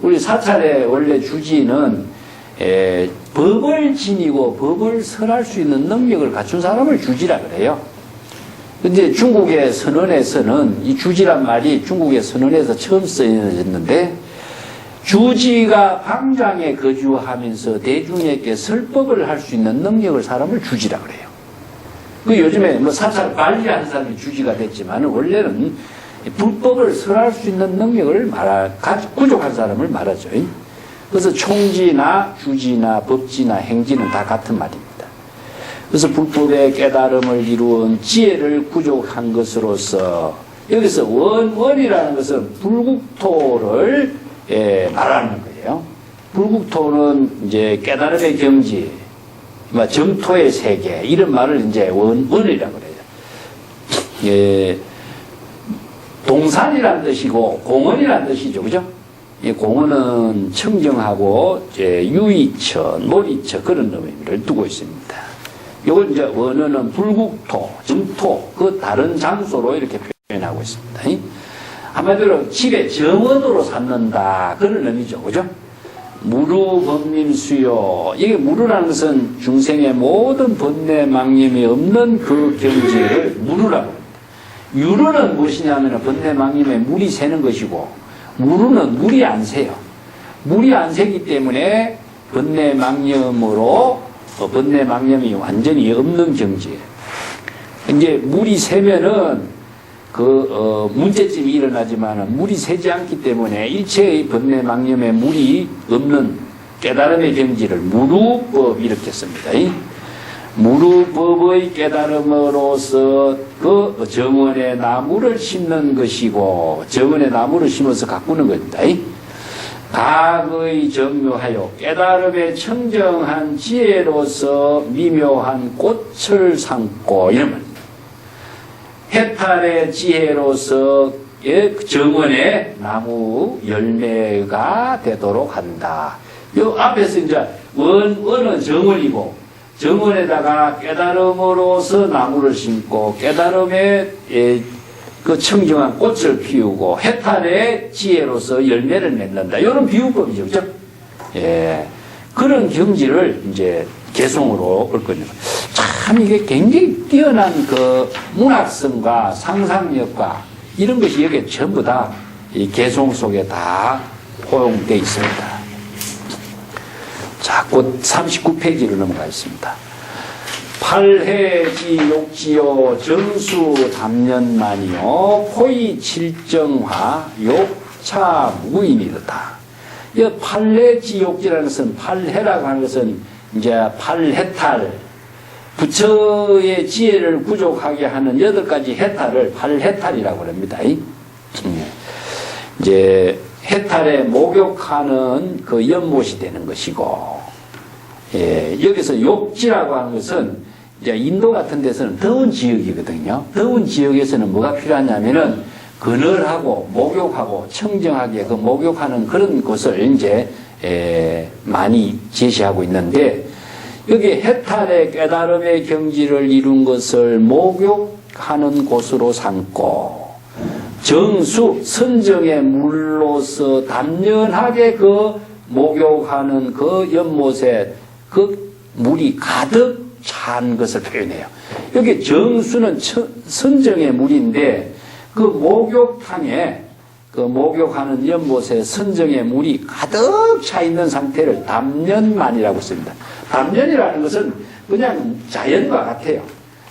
우리 사찰의 원래 주지는 법을 지니고 법을 설할 수 있는 능력을 갖춘 사람을 주지라 그래요. 근데 중국의 선언에서는 이 주지란 말이 중국의 선언에서 처음 쓰여졌는데, 주지가 방장에 거주하면서 대중에게 설법을 할 수 있는 능력을 사람을 주지라 그래요. 그 요즘에 뭐 사찰 관리하는 사람이 주지가 됐지만 원래는 불법을 설할 수 있는 능력을 구족한 사람을 말하죠. 그래서 총지나 주지나 법지나 행지는 다 같은 말입니다. 그래서 불법의 깨달음을 이루은 지혜를 구족한 것으로서 여기서 원이라는 것은 불국토를 말하는 거예요. 불국토는 이제 깨달음의 경지, 정토의 세계 이런 말을 이제 원이라고 그래요. 동산이란 뜻이고 공원이란 뜻이죠, 그죠? 이 공원은 청정하고 유이처, 놀이처 그런 의미를 두고 있습니다. 이건 이제 원어는 불국토, 정토 그 다른 장소로 이렇게 표현하고 있습니다. 한마디로 집에 정원으로 삼는다 그런 의미죠, 그죠? 무루법림수요. 이게 무루라는 것은 중생의 모든 번뇌 망념이 없는 그 경지를 무루라고 합니다. 유루는 무엇이냐면 번뇌 망념에 물이 새는 것이고, 무루는 물이 안 새요. 물이 안 새기 때문에 번뇌 망념으로 번뇌 망념이 완전히 없는 경지예요. 이제 물이 새면은 문제점이 일어나지만 물이 새지 않기 때문에 일체의 번뇌 망념에 물이 없는 깨달음의 경지를 무루법 이렇게 씁니다. 무루법의 깨달음으로서 그 정원에 나무를 심는 것이고, 정원에 나무를 심어서 가꾸는 겁니다. 각의 정묘하여 깨달음의 청정한 지혜로서 미묘한 꽃을 삼고 이런 말입니다. 해탈의 지혜로서 정원에 나무 열매가 되도록 한다. 요 앞에서 이제 원은 정원이고, 정원에다가 깨달음으로서 나무를 심고, 깨달음에 그 청정한 꽃을 피우고, 해탈의 지혜로서 열매를 맺는다. 이런 비유법이죠, 그죠? 예. 그런 경지를 이제 개송으로 올 거예요. 참 이게 굉장히 뛰어난 그 문학성과 상상력과 이런 것이 여기에 전부 다 이 개송 속에 다 포용되어 있습니다. 자, 곧 39페이지로 넘어가겠습니다. 팔해지 욕지요 정수 담년만이요 포의 칠정화 욕차 무인이다. 이 팔해지 욕지라는 것은, 팔해라고 하는 것은 이제 팔해탈, 부처의 지혜를 구족하게 하는 8가지 해탈을 팔해탈이라고 합니다. 이제 해탈에 목욕하는 그 연못이 되는 것이고, 여기서 욕지라고 하는 것은 이제 인도 같은 데서는 더운 지역이거든요. 더운 지역에서는 뭐가 필요하냐면은 그늘하고 목욕하고 청정하게 그 목욕하는 그런 곳을 이제 많이 제시하고 있는데, 여기 해탈의 깨달음의 경지를 이룬 것을 목욕하는 곳으로 삼고, 정수, 선정의 물로서 단연하게 그 목욕하는 그 연못에 그 물이 가득 찬 것을 표현해요. 여기 정수는 선정의 물인데, 그 목욕탕에, 그 목욕하는 연못에 선정의 물이 가득 차 있는 상태를 담연만이라고 씁니다. 담연이라는 것은 그냥 자연과 같아요.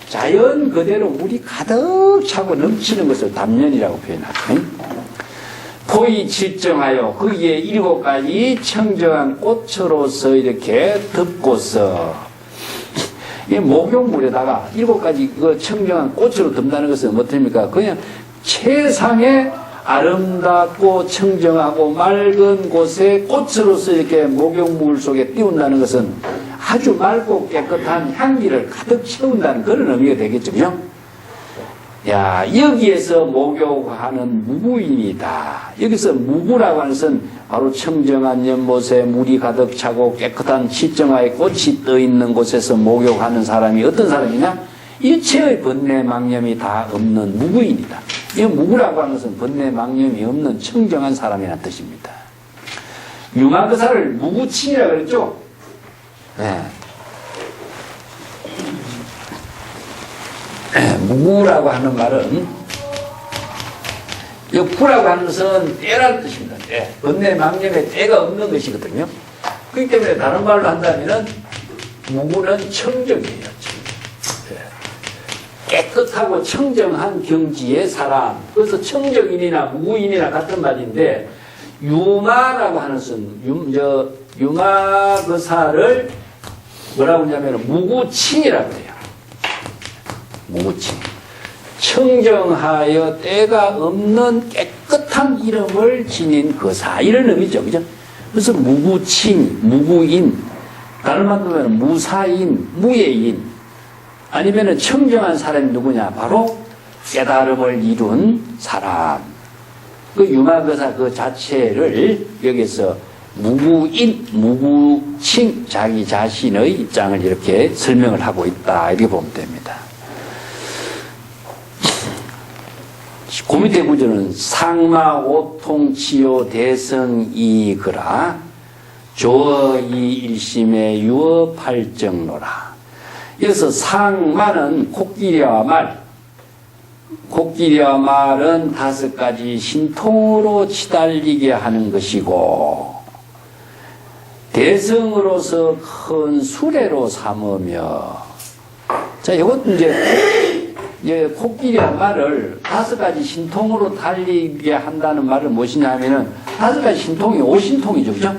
자연 그대로 물이 가득 차고 넘치는 것을 담연이라고 표현하죠. 포의 칠정하여 거기에 7가지 청정한 꽃으로서 이렇게 덮고서, 이 목욕물에다가 7가지 그 청정한 꽃으로 듬다는 것은 뭐입니까? 그냥 최상의 아름답고 청정하고 맑은 곳에 꽃으로서 이렇게 목욕물 속에 띄운다는 것은 아주 맑고 깨끗한 향기를 가득 채운다는 그런 의미가 되겠죠. 그죠? 야, 여기에서 목욕하는 무구인이다. 여기서 무구라고 하는 것은 바로 청정한 연못에 물이 가득 차고 깨끗한 시정화의 꽃이 떠 있는 곳에서 목욕하는 사람이 어떤 사람이냐? 일체의 번뇌 망념이 다 없는 무구인이다. 이 무구라고 하는 것은 번뇌 망념이 없는 청정한 사람이라는 뜻입니다. 융화거사를 무구친이라고 그랬죠? 네. 무구라고 하는 말은, 구라고 하는 것은 때라는 뜻입니다. 때. 번뇌 망념에 때가 없는 것이거든요. 그렇기 때문에 다른 말로 한다면은 무구는 청정이에요. 깨끗하고 청정한 경지의 사람. 그래서 청정인이나 무구인이나 같은 말인데, 융화라고 하는 것은, 융화거사를 뭐라고 하냐면 무구친이라고 해요. 무구친. 청정하여 때가 없는 깨끗한 이름을 지닌 거사. 이런 의미죠. 그죠? 그래서 무구친, 무구인. 다른 말로 하면 무사인, 무예인. 아니면은 청정한 사람이 누구냐? 바로 깨달음을 이룬 사람. 그 융화거사 그 자체를 여기서 무구인, 무구칭, 자기 자신의 입장을 이렇게 설명을 하고 있다. 이렇게 보면 됩니다. 그 밑에 구절은 상마 오통 치요 대성 이거라 조이 일심의 유어 팔정로라. 여기서 상마는 코끼리와 말, 코끼리와 말은 5가지 신통으로 치달리게 하는 것이고 대성으로서 큰 수레로 삼으며, 자, 이것도 이제 코끼리와 말을 5가지 신통으로 달리게 한다는 말은 무엇이냐 하면은 5가지 신통이 오신통이죠. 그죠?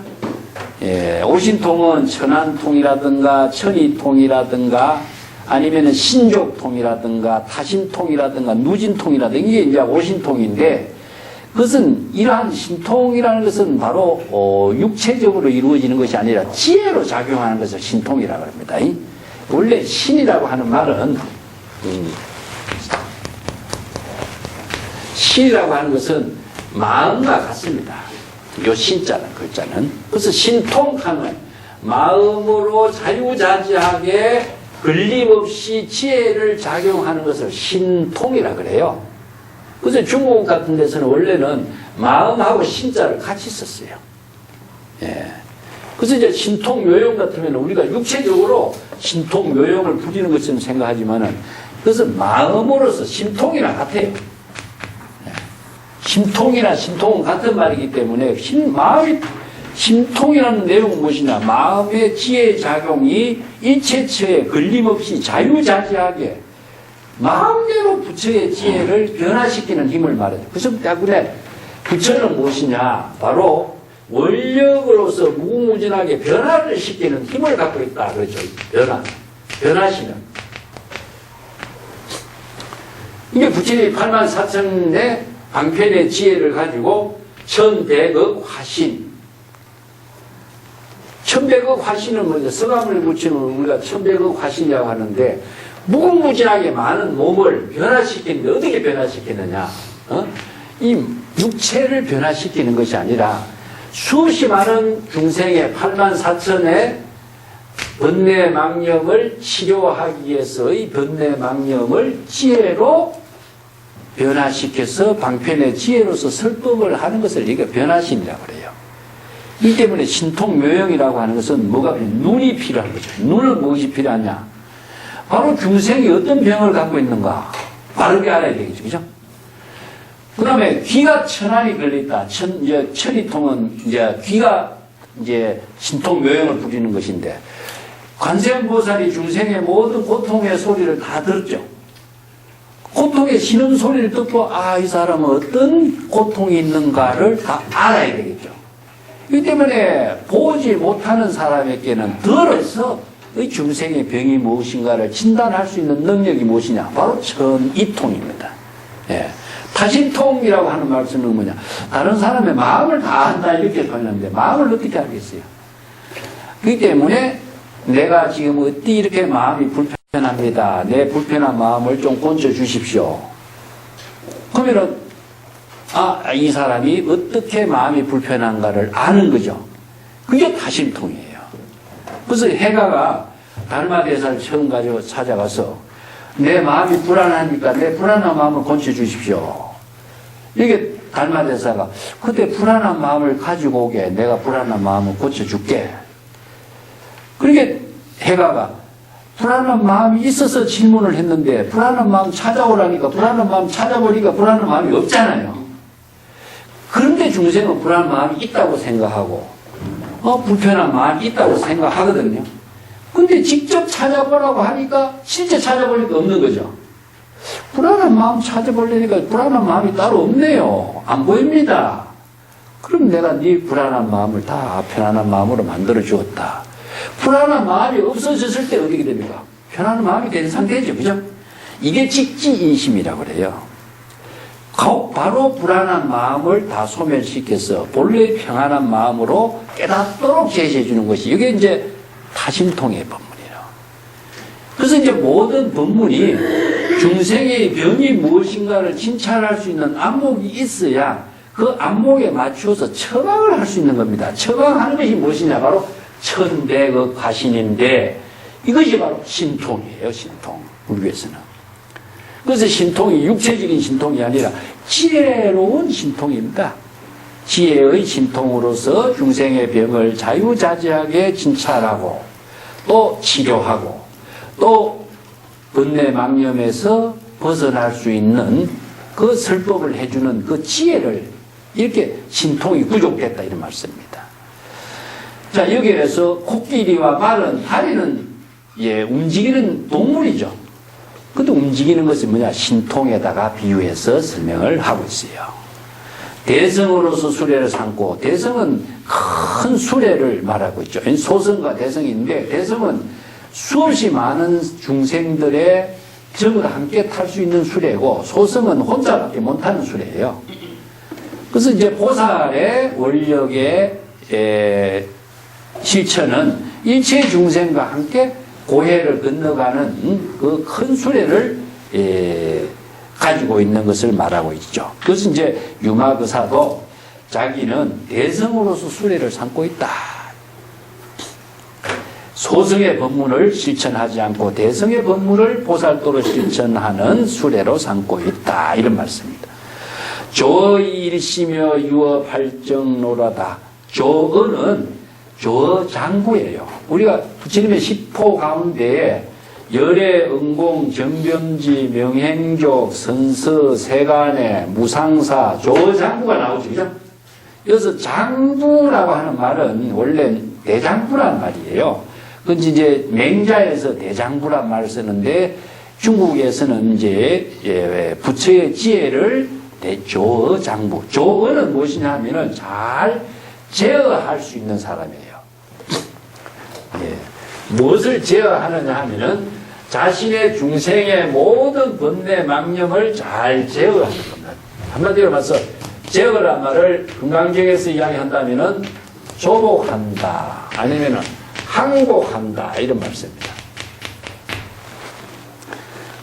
예, 오신통은 천안통이라든가 천이통이라든가 아니면은 신족통이라든가 타신통이라든가 누진통이라든가 이게 이제 오신통인데, 그것은 이러한 신통이라는 것은 바로 육체적으로 이루어지는 것이 아니라 지혜로 작용하는 것을 신통이라고 합니다. 원래 신이라고 하는 말은 신이라고 하는 것은 마음과 같습니다. 요 신자는 글자는. 그래서 신통하는 마음으로 자유자재하게 걸림없이 지혜를 작용하는 것을 신통이라 그래요. 그래서 중국 같은 데서는 원래는 마음하고 신자를 같이 썼어요. 예. 그래서 이제 신통 묘용 같으면 우리가 육체적으로 신통 묘용을 부리는 것처럼 생각하지만은 그것은 마음으로서 신통이랑 같아요. 예. 심통이나 신통은 같은 말이기 때문에 마음이 심통이라는 내용은 무엇이냐? 마음의 지혜 작용이 일체처에 걸림없이 자유자재하게 마음대로 부처의 지혜를 변화시키는 힘을 말해요. 그래서 때문에 부처는 무엇이냐? 바로 원력으로서 무궁무진하게 변화를 시키는 힘을 갖고 있다. 그렇죠. 변화시는. 이게 부처의 84,000의 방편의 지혜를 가지고 1100억 화신. 1100억 화신은 뭐죠? 서가모니 부처는 우리가 1100억 화신이라고 하는데 무궁무진하게 많은 몸을 변화시키는데 어떻게 변화시키느냐? 이 육체를 변화시키는 것이 아니라 수없이 많은 중생의 84,000의 번뇌 망념을 치료하기 위해서의 번뇌 망념을 지혜로 변화시켜서 방편의 지혜로서 설법을 하는 것을 이게 변화신이라고 그래요. 이 때문에 신통묘용이라고 하는 것은 뭐가 눈이 필요한 거죠. 눈은 무엇이 필요하냐? 바로 중생이 어떤 병을 갖고 있는가 바르게 알아야 되겠죠. 그죠? 그 다음에 귀가 천안이 걸려있다. 천이통은 이제 귀가 이제 신통묘용을 부리는 것인데, 관세음보살이 중생의 모든 고통의 소리를 다 들었죠. 고통의 신음 소리를 듣고 이 사람은 어떤 고통이 있는가를 다 알아야 되겠죠. 이 때문에 보지 못하는 사람에게는 덜어서 중생의 병이 무엇인가를 진단할 수 있는 능력이 무엇이냐? 바로 천이통입니다. 예. 타심통이라고 하는 말씀은 뭐냐? 다른 사람의 마음을 다 한다 이렇게 표현하는데 마음을 어떻게 알겠어요? 그렇기 때문에 내가 지금 어디 이렇게 마음이 불편합니다. 내 불편한 마음을 좀 건져 주십시오. 그러면은 이 사람이 어떻게 마음이 불편한가를 아는 거죠. 그게 타심통이에요. 그래서 해가가 달마대사를 처음 가지고 찾아가서 내 마음이 불안하니까 내 불안한 마음을 건져 주십시오. 이게 달마대사가 그때 불안한 마음을 가지고 오게 내가 불안한 마음을 고쳐줄게. 그러니까 해가가 불안한 마음이 있어서 질문을 했는데 불안한 마음 찾아오라니까 불안한 마음 찾아보니까 불안한 마음이 없잖아요. 그런데 중생은 불안한 마음이 있다고 생각하고 불편한 마음이 있다고 생각하거든요. 근데 직접 찾아보라고 하니까 실제 찾아보니까 없는 거죠. 불안한 마음 찾아보려니까 불안한 마음이 따로 없네요. 안 보입니다. 그럼 내가 네 불안한 마음을 다 편안한 마음으로 만들어 주었다. 불안한 마음이 없어졌을 때 어떻게 됩니까? 편안한 마음이 된 상태죠. 그죠? 이게 직지인심이라고 그래요. 바로 불안한 마음을 다 소멸시켜서 본래 평안한 마음으로 깨닫도록 제시해 주는 것이 이게 이제 타심통의 법문이에요. 그래서 이제 모든 법문이 중생의 병이 무엇인가를 진찰할 수 있는 안목이 있어야 그 안목에 맞추어서 처방을 할 수 있는 겁니다. 처방하는 것이 무엇이냐? 바로 천백억 화신인데 이것이 바로 신통이에요. 신통. 우리 교회에서는. 그래서 신통이 육체적인 신통이 아니라 지혜로운 신통입니다. 지혜의 신통으로서 중생의 병을 자유자재하게 진찰하고 또 치료하고 또 번뇌망념에서 벗어날 수 있는 그 설법을 해주는 그 지혜를 이렇게 신통이 부족했다 이런 말씀입니다. 자, 여기에서 코끼리와 말은 다리는 움직이는 동물이죠. 그것도 움직이는 것이 뭐냐? 신통에다가 비유해서 설명을 하고 있어요. 대성으로서 수레를 삼고 대성은 큰 수레를 말하고 있죠. 소성과 대성이 있는데 대성은 수없이 많은 중생들의 정을 함께 탈 수 있는 수레고 소성은 혼자밖에 못 타는 수레예요. 그래서 이제 보살의 원력의 실천은 일체 중생과 함께 고해를 건너가는 그 큰 수레를 가지고 있는 것을 말하고 있죠. 그래서 이제 유마거사도 자기는 대성으로서 수레를 삼고 있다. 소성의 법문을 실천하지 않고 대성의 법문을 보살도로 실천하는 수레로 삼고 있다. 이런 말씀입니다. 조일시며 유어팔정노라다. 조어는 조장구예요. 우리가 부처님의 10호 가운데 열애, 응공, 정병지, 명행족, 선서, 세간의, 무상사, 조장구가 나오죠. 그죠? 여기서 장구라고 하는 말은 원래 대장부란 말이에요. 그건 이제 맹자에서 대장부란 말을 쓰는데 중국에서는 이제 부처의 지혜를 조장부. 조어는 무엇이냐 하면은 잘 제어할 수 있는 사람이에요. 무엇을 제어하느냐 하면은 자신의 중생의 모든 번뇌 망념을 잘 제어하는 겁니다. 한마디로 말해서 제어란 말을 금강경에서 이야기한다면은 조복한다 아니면은 항복한다 이런 말씀입니다.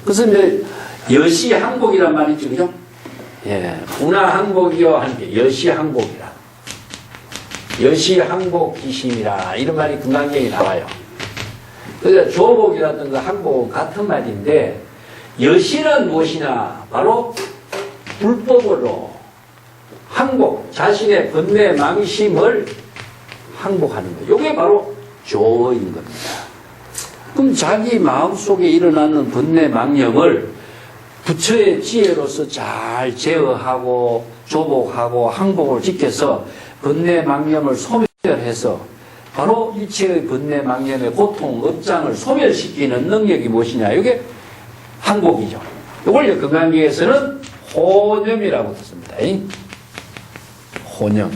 그래서 이제 여시항복이란 말이 있죠, 그죠? 운하항복이요 하는 게 여시항복이라. 여시항복 기심이라 이런 말이 금강경에 나와요. 그러니까 조복이라든가 항복은 같은 말인데 여시는 무엇이냐? 바로 불법으로 항복, 자신의 번뇌 망심을 항복하는 거예요. 이게 바로 조인 겁니다. 그럼 자기 마음속에 일어나는 번뇌 망념을 부처의 지혜로서 잘 제어하고 조복하고 항복을 지켜서 번뇌 망념을 소멸해서 바로 일체의 번뇌 망념의 고통, 업장을 소멸시키는 능력이 무엇이냐? 이게 항복이죠. 이걸 금강경에서는 호념이라고 했습니다. 호념.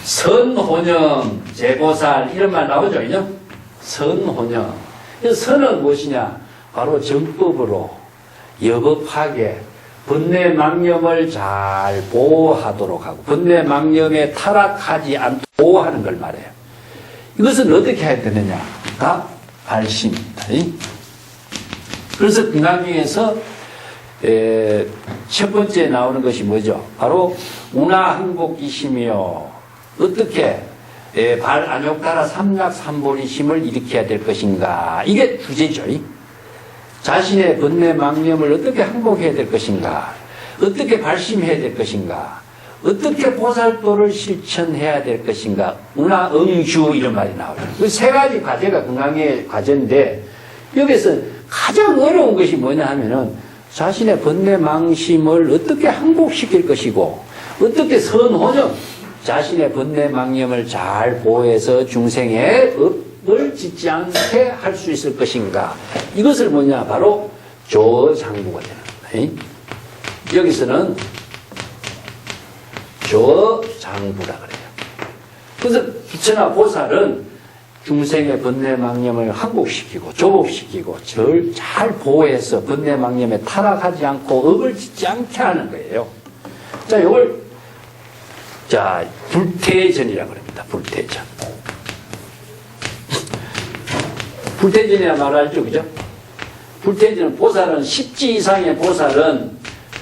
선호념, 제보살 이런 말 나오죠. 그죠? 선혼영. 이 선은 무엇이냐? 바로 정법으로 여법하게 번뇌망념을 잘 보호하도록 하고 번뇌망념에 타락하지 않도록 보호하는 걸 말해요. 이것은 어떻게 해야 되느냐? 다 발심입니다. 그래서 금강경에서 첫 번째 나오는 것이 뭐죠? 바로 운하항복이시며 어떻게 발안욕다라 삼락삼보리심을 일으켜야 될 것인가? 이게 주제죠. 자신의 번뇌망념을 어떻게 항복해야 될 것인가? 어떻게 발심해야 될 것인가? 어떻게 보살도를 실천해야 될 것인가? 운하응주 이런 말이 나와요. 그 세 가지 과제가 건강의 과제인데 여기서 가장 어려운 것이 뭐냐 하면은 자신의 번뇌망심을 어떻게 항복시킬 것이고 어떻게 선호정 자신의 번뇌망념을 잘 보호해서 중생의 업을 짓지 않게 할 수 있을 것인가. 이것을 뭐냐 바로 조장부가 되는 거예요. 여기서는 조장부라 그래요. 그래서 부처나 보살은 중생의 번뇌망념을 항복시키고 조복시키고 잘 보호해서 번뇌망념에 타락하지 않고 업을 짓지 않게 하는 거예요. 자, 이걸 불태전이라고 합니다. 불태전. 불태전이라 말하죠, 그죠? 불태전은 보살은 10지 이상의 보살은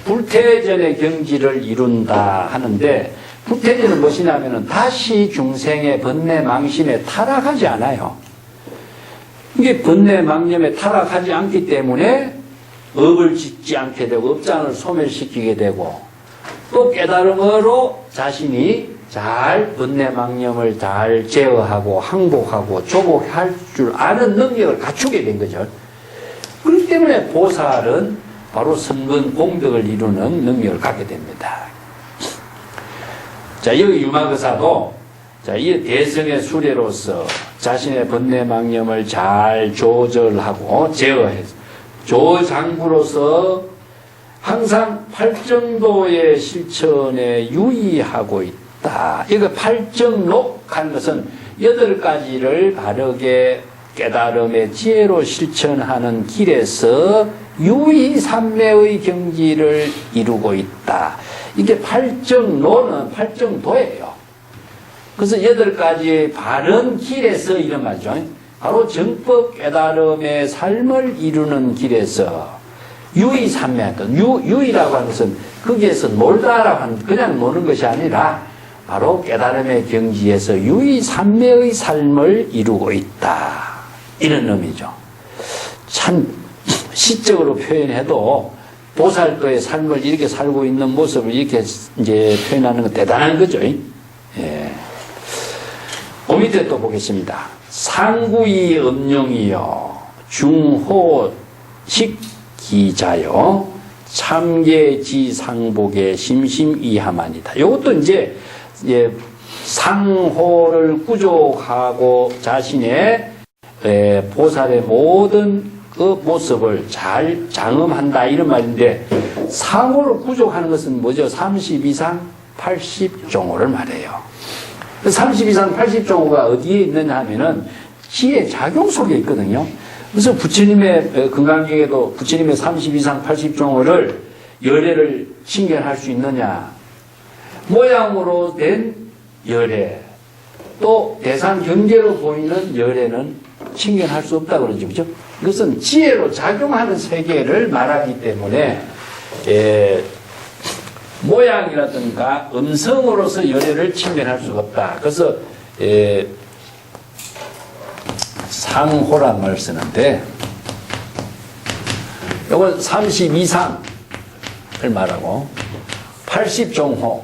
불태전의 경지를 이룬다 하는데 불태전은 무엇이냐면은 다시 중생의 번뇌망심에 타락하지 않아요. 이게 번뇌망념에 타락하지 않기 때문에 업을 짓지 않게 되고 업장을 소멸시키게 되고 또 깨달음으로 자신이 잘 번뇌망념을 잘 제어하고 항복하고 조복할 줄 아는 능력을 갖추게 된 거죠. 그렇기 때문에 보살은 바로 선근 공덕을 이루는 능력을 갖게 됩니다. 자, 여기 유마거사도 이 대성의 수레로서 자신의 번뇌망념을 잘 조절하고 제어해서 조장부로서 항상 팔정도의 실천에 유의하고 있다. 이거 팔정록하는 것은 8가지를 바르게 깨달음의 지혜로 실천하는 길에서 유의삼매의 경지를 이루고 있다. 이게 팔정로는 팔정도예요. 그래서 8가지의 바른 길에서 이런 말이죠. 바로 정법 깨달음의 삶을 이루는 길에서 유의삼매하던 유의라고 하는 것은 거기에서 놀다라고 하는 그냥 노는 것이 아니라 바로 깨달음의 경지에서 유의삼매의 삶을 이루고 있다. 이런 의미죠. 참 시적으로 표현해도 보살도의 삶을 이렇게 살고 있는 모습을 이렇게 이제 표현하는 건 대단한 거죠. 예. 그 밑에 또 보겠습니다. 상구이 음용이요 중호식 기자요 참계지상복의 심심이하만이다. 이것도 이제 상호를 구족하고 자신의 보살의 모든 그 모습을 잘 장엄한다 이런 말인데 상호를 구족하는 것은 뭐죠? 30 이상 80종호를 말해요. 30 이상 80종호가 어디에 있느냐 하면은 지혜 작용 속에 있거든요. 그래서 부처님의 금강경에도 부처님의 30 이상 80종호를 열애를 칭견할 수 있느냐. 모양으로 된 열애 또 대상 경계로 보이는 열애는 칭견할 수 없다 그러죠. 그죠? 이것은 지혜로 작용하는 세계를 말하기 때문에 모양이라든가 음성으로서 열애를 칭견할 수가 없다. 그래서 상호란 말을 쓰는데 이건 30 이상을 말하고 80종호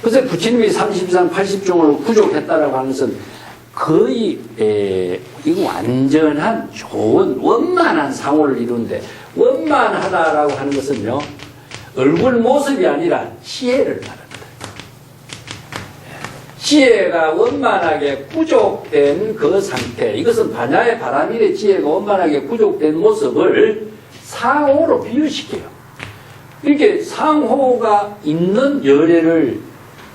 그래서 부처님이 30 이상 80종을 구족했다라고 하는 것은 거의 이거 완전한 좋은 원만한 상호를 이루는데 원만하다라고 하는 것은요 얼굴 모습이 아니라 지혜를 말합니다. 지혜가 원만하게 구족된 그 상태, 이것은 반야의 바라밀의 지혜가 원만하게 구족된 모습을 상호로 비유시켜요. 이렇게 상호가 있는 열애를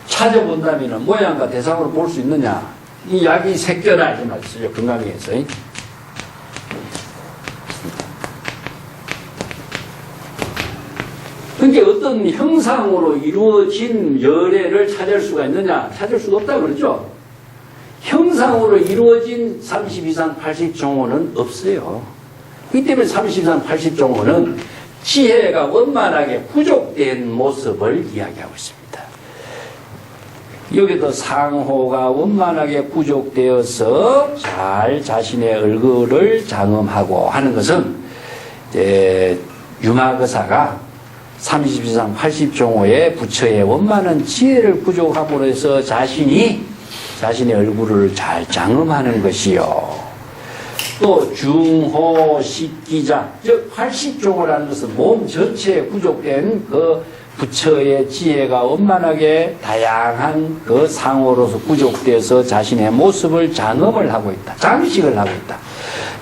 찾아본다면 모양과 대상으로 볼 수 있느냐? 이 약이 새겨라 이 말이죠. 건강에서. 그러니까 어떤 형상으로 이루어진 열애를 찾을 수가 있느냐? 찾을 수가 없다 그러죠. 형상으로 이루어진 30 이상 80종호는 없어요. 이 때문에 30 이상 80종호는 지혜가 원만하게 부족된 모습을 이야기하고 있습니다. 여기도 상호가 원만하게 부족되어서 잘 자신의 얼굴을 장엄하고 하는 것은 유마거사가 30 이상 80종호의 부처의 원만한 지혜를 부족함으로 해서 자신의 얼굴을 잘 장엄하는 것이요. 또 중호 식기자, 즉 80종호라는 것은 몸 전체에 부족된 그 부처의 지혜가 원만하게 다양한 그 상호로서 부족돼서 자신의 모습을 장엄을 하고 있다. 장식을 하고 있다.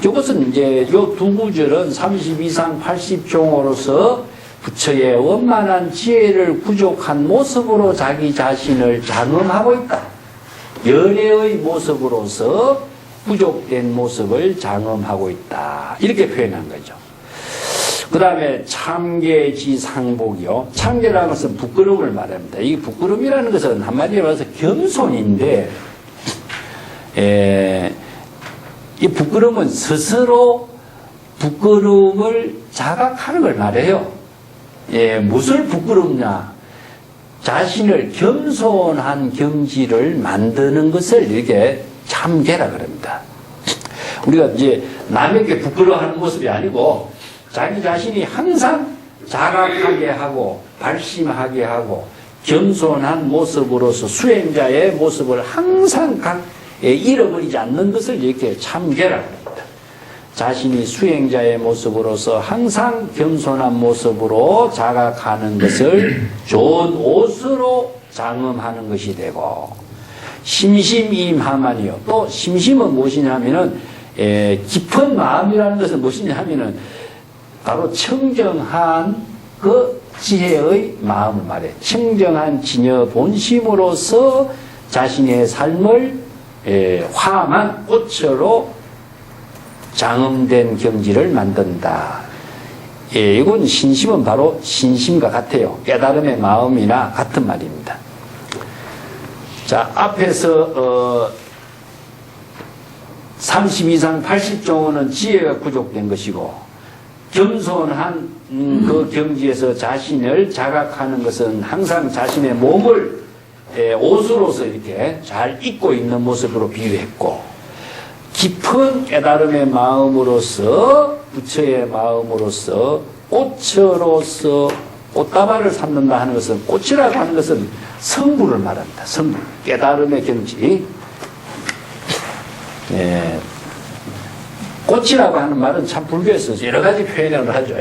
이것은 이제 요 두 구절은 30 이상 80종호로서 부처의 원만한 지혜를 부족한 모습으로 자기 자신을 장엄하고 있다. 열애의 모습으로서 부족된 모습을 장엄하고 있다. 이렇게 표현한 거죠. 그 다음에 참계지상복이요. 참계라는 것은 부끄러움을 말합니다. 이 부끄러움이라는 것은 한마디로 말해서 겸손인데, 이 부끄러움은 스스로 부끄러움을 자각하는 걸 말해요. 무엇을 부끄럽냐? 자신을 겸손한 경지를 만드는 것을 이렇게 참계라 그럽니다. 우리가 이제 남에게 부끄러워하는 모습이 아니고 자기 자신이 항상 자각하게 하고 발심하게 하고 겸손한 모습으로서 수행자의 모습을 항상 잃어버리지 않는 것을 이렇게 참계라 합니다. 자신이 수행자의 모습으로서 항상 겸손한 모습으로 자각하는 것을 좋은 옷으로 장엄하는 것이 되고, 심심임하만이요. 또 심심은 무엇이냐면은 깊은 마음이라는 것은 무엇이냐 하면은 바로 청정한 그 지혜의 마음을 말해. 청정한 진여 본심으로서 자신의 삶을 화만 꽃으로 장엄된 경지를 만든다. 이건 신심은 바로 신심과 같아요. 깨달음의 마음이나 같은 말입니다. 자, 앞에서 30 이상 80종호는 지혜가 부족된 것이고, 겸손한 그 경지에서 자신을 자각하는 것은 항상 자신의 몸을 옷으로서 이렇게 잘 입고 있는 모습으로 비유했고, 깊은 깨달음의 마음으로서, 부처의 마음으로서, 꽃으로서 꽃다발을 삼는다 하는 것은, 꽃이라고 하는 것은 성불을 말합니다. 성불. 깨달음의 경지. 꽃이라고 하는 말은 참 불교에서 여러 가지 표현을 하죠.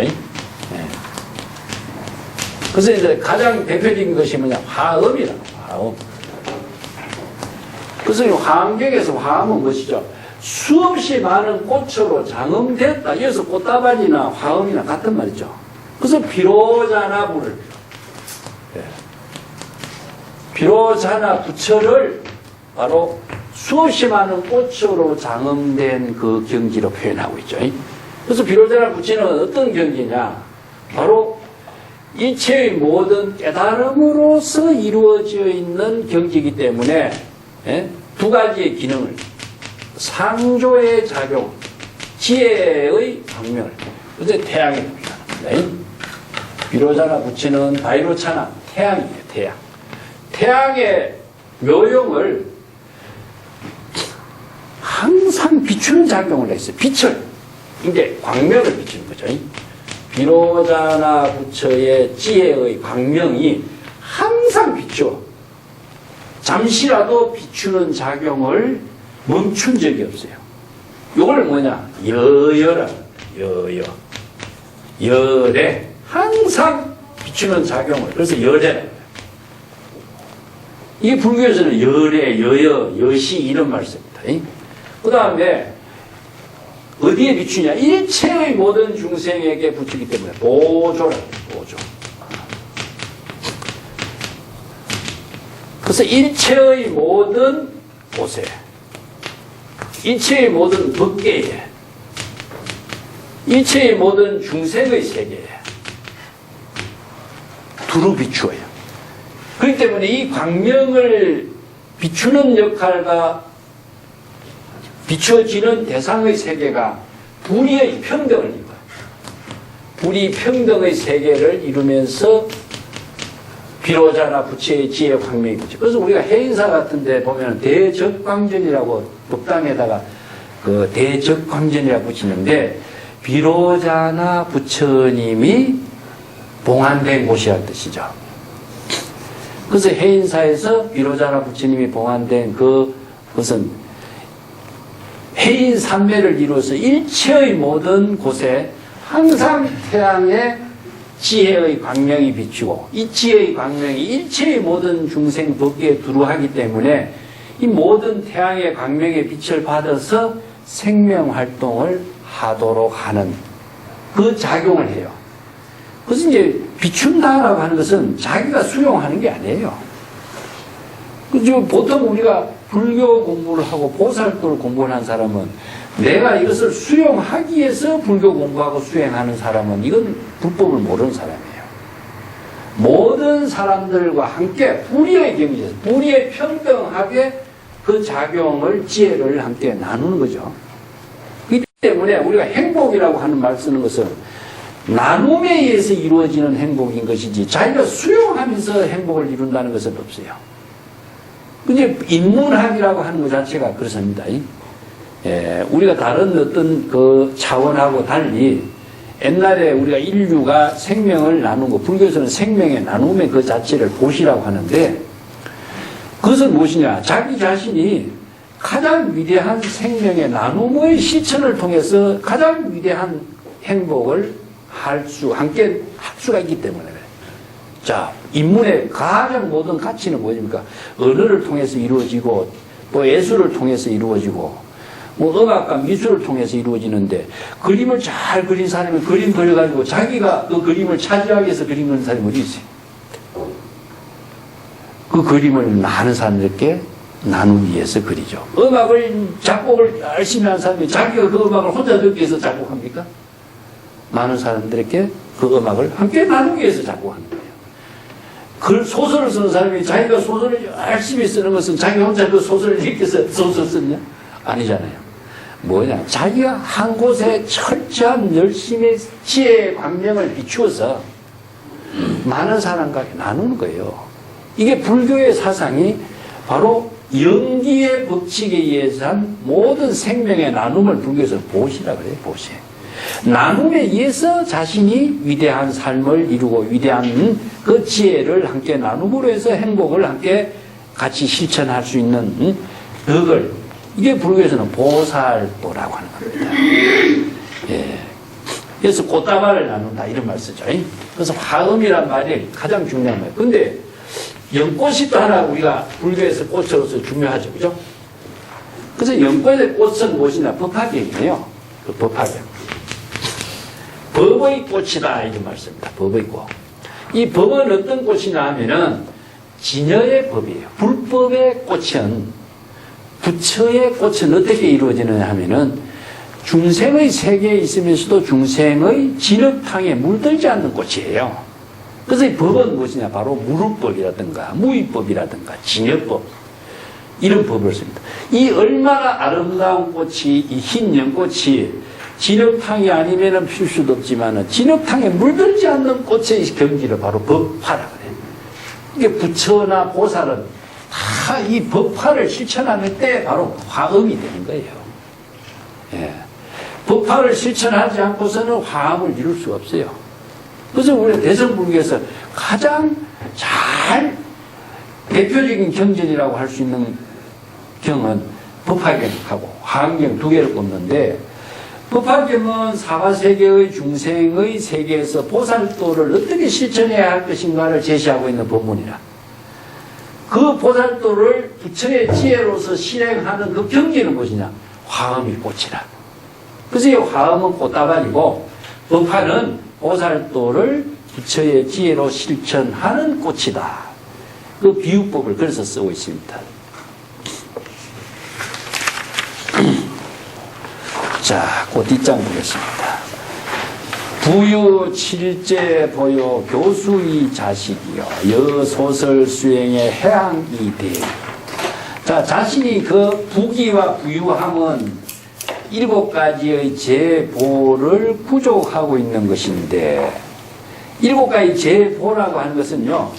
그래서 이제 가장 대표적인 것이 뭐냐? 화음이라고. 화음. 그래서 이 화엄경에서 화음은 무엇이죠? 수없이 많은 꽃으로 장엄됐다. 여기서 꽃다발이나 화음이나 같은 말이죠. 그래서 비로자나 부를, 비로자나 부처를 바로 수없이 많은 꽃으로 장엄된 그 경지로 표현하고 있죠. 그래서 비로자나 부처는 어떤 경지냐? 바로 이체의 모든 깨달음으로서 이루어져 있는 경지이기 때문에 두 가지의 기능을, 상조의 작용, 지혜의 방면을, 그래서 태양에 표현합니다. 비로자나 부처는 바이로차나 태양이에요. 태양. 태양의 묘용을 항상 비추는 작용을 했어요. 빛을, 이제 광명을 비추는 거죠. 비로자나 부처의 지혜의 광명이 항상 비추어 잠시라도 비추는 작용을 멈춘 적이 없어요. 이걸 뭐냐? 여여라. 여여. 열애. 항상 비추는 작용을. 그래서 열애라. 이게 불교에서는 열애, 여여, 여시 이런 말을 씁니다. 그 다음에 어디에 비추냐? 일체의 모든 중생에게 비추기 때문에 보조라. 보조. 그래서 일체의 모든 곳에 이체의 모든 법계에, 이체의 모든 중생의 세계에 두루 비추어요. 그렇기 때문에 이 광명을 비추는 역할과 비추어지는 대상의 세계가 불의의 평등을 이루어요. 불의 평등의 세계를 이루면서 비로자나 부처의 지혜 광명이 붙죠. 그래서 우리가 해인사 같은 데 보면 대적광전이라고 법당에다가 그 대적광전이라고 붙이는데 비로자나 부처님이 봉안된 곳이라는 뜻이죠. 그래서 해인사에서 비로자나 부처님이 봉안된 그것은 해인산매를 이루어서 일체의 모든 곳에 항상 태양의 지혜의 광명이 비추고 이 지혜의 광명이 일체의 모든 중생 법계에 두루하기 때문에 이 모든 태양의 광명의 빛을 받아서 생명활동을 하도록 하는 그 작용을 해요. 그래서 이제 비춘다라고 하는 것은 자기가 수용하는 게 아니에요. 그죠? 보통 우리가 불교 공부를 하고 보살도를 공부하는 사람은 내가 이것을 수용하기 위해서 불교 공부하고 수행하는 사람은 이건 불법을 모르는 사람이에요. 모든 사람들과 함께 불의의 경지에서 불의의 평등하게 그 작용을 지혜를 함께 나누는 거죠. 그렇기 때문에 우리가 행복이라고 하는 말 쓰는 것은 나눔에 의해서 이루어지는 행복인 것이지 자기가 수용하면서 행복을 이룬다는 것은 없어요. 근데 인문학이라고 하는 것 자체가 그렇습니다. 우리가 다른 어떤 그 차원하고 달리 옛날에 우리가 인류가 생명을 나눈 거, 불교에서는 생명의 나눔의 그 자체를 보시라고 하는데 그것은 무엇이냐? 자기 자신이 가장 위대한 생명의 나눔의 실천을 통해서 가장 위대한 행복을 함께 할 수가 있기 때문에 그래요. 자, 인문의 가장 모든 가치는 무엇입니까? 언어를 통해서 이루어지고 또 예술을 통해서 이루어지고 뭐 음악과 미술을 통해서 이루어지는데 그림을 잘 그린 사람이 그림 그려가지고 자기가 그 그림을 차지하기 위해서 그림 그리는 사람이 어디 있어요? 그 그림을 많은 사람들께 나누기 위해서 그리죠. 음악을 작곡을 열심히 하는 사람이 자기가 그 음악을 혼자 듣기 위해서 작곡합니까? 많은 사람들에게 그 음악을 함께 나누기 위해서 작곡하는 거예요. 그 소설을 쓰는 사람이 자기가 소설을 열심히 쓰는 것은 자기 혼자 그 소설을 읽기 위해서 소설 썼냐? 아니잖아요. 뭐냐? 자기가 한 곳에 철저한 열심히 지혜의 광명을 비추어서 많은 사람과 나누는 거예요. 이게 불교의 사상이 바로 영기의 법칙에 의해서 한 모든 생명의 나눔을 불교에서 보시라 그래요. 보시. 나눔에 의해서 자신이 위대한 삶을 이루고 위대한 그 지혜를 함께 나눔으로 해서 행복을 함께 같이 실천할 수 있는 덕을 이게 불교에서는 보살도라고 하는 겁니다. 예. 그래서 꽃다발을 나눈다 이런 말 쓰죠. 그래서 화음이란 말이 가장 중요한 말이에요. 근데 연꽃이 또 하나 우리가 불교에서 꽃으로서 중요하죠. 그죠? 그래서 연꽃의 꽃은 무엇이냐? 법화경이에요. 그 법화경. 법의 꽃이다 이런 말씀입니다. 법의 꽃. 이 법은 어떤 꽃이냐 하면은 진여의 법이에요. 불법의 꽃은 부처의 꽃은 어떻게 이루어지느냐 하면은 중생의 세계에 있으면서도 중생의 진흙탕에 물들지 않는 꽃이에요. 그래서 이 법은 무엇이냐? 바로 무루법이라든가 무위법이라든가 진여법 이런 법을 씁니다. 이 얼마나 아름다운 꽃이 이 흰 연꽃이 진흙탕이 아니면 필 수도 없지만 진흙탕에 물들지 않는 꽃의 경지를 바로 법화라 그래요. 이게 부처나 보살은 다 이 법화를 실천하는 때 바로 화음이 되는 거예요. 예. 법화를 실천하지 않고서는 화음을 이룰 수가 없어요. 그래서 우리 대성불교에서 가장 잘 대표적인 경전이라고 할 수 있는 경은 법화경하고 화엄경 두 개를 꼽는데 법화경은 사바세계의 중생의 세계에서 보살도를 어떻게 실천해야 할 것인가를 제시하고 있는 법문이라. 그 보살도를 부처의 지혜로서 실행하는 그 경지는 무엇이냐? 화엄이 꽃이라. 그래서 이 화엄은 꽃다발이고 법화는 보살도를 부처의 지혜로 실천하는 꽃이다. 그 비유법을 그래서 쓰고 있습니다. 자, 그 뒷장 보겠습니다. 부유 칠제 보요 교수의 자식이요 여소설 수행의 해양이 되. 자, 자신이 그 부귀와 부유함은 7가지의 제보를 부족하고 있는 것인데, 7가지 제보라고 하는 것은요,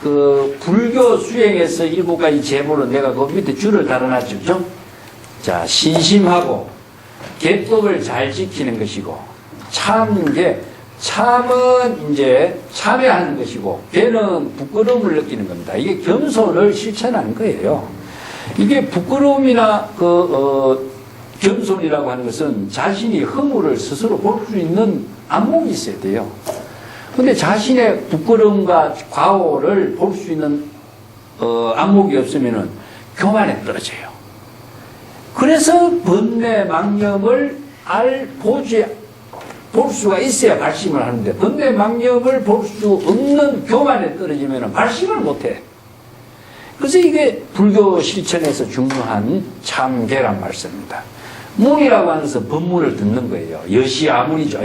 그 불교 수행에서 7가지 제보를 내가 그 밑에 줄을 달아놨죠. 그죠? 자, 신심하고 계법을 잘 지키는 것이고, 참게, 참은 이제 참여하는 것이고, 걔는 부끄러움을 느끼는 겁니다. 이게 겸손을 실천하는 거예요. 이게 부끄러움이나 겸손이라고 하는 것은 자신이 허물을 스스로 볼 수 있는 안목이 있어야 돼요. 근데 자신의 부끄러움과 과오를 볼 수 있는 안목이 없으면은 교만에 떨어져요. 그래서 번뇌 망념을 볼 수가 있어야 발심을 하는데, 번뇌 망념을 볼 수 없는 교만에 떨어지면은 발심을 못해. 그래서 이게 불교 실천에서 중요한 참계란 말씀입니다. 문이라고 하는 것은 법문을 듣는 거예요. 여시아문이죠.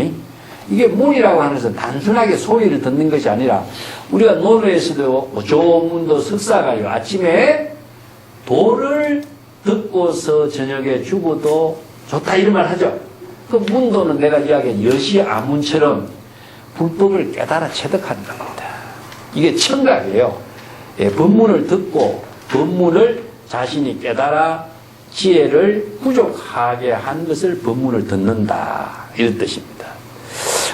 이게 문이라고 하는 것은 단순하게 소리를 듣는 것이 아니라, 우리가 논어에서도 조문도 석사가요, 아침에 도를 듣고서 저녁에 죽어도 좋다 이런 말 하죠. 그 문도는 내가 이야기한 여시아문처럼 불법을 깨달아 체득하는 겁니다. 이게 청각이에요. 예, 법문을 듣고 법문을 자신이 깨달아 지혜를 부족하게 한 것을 법문을 듣는다, 이런 뜻입니다.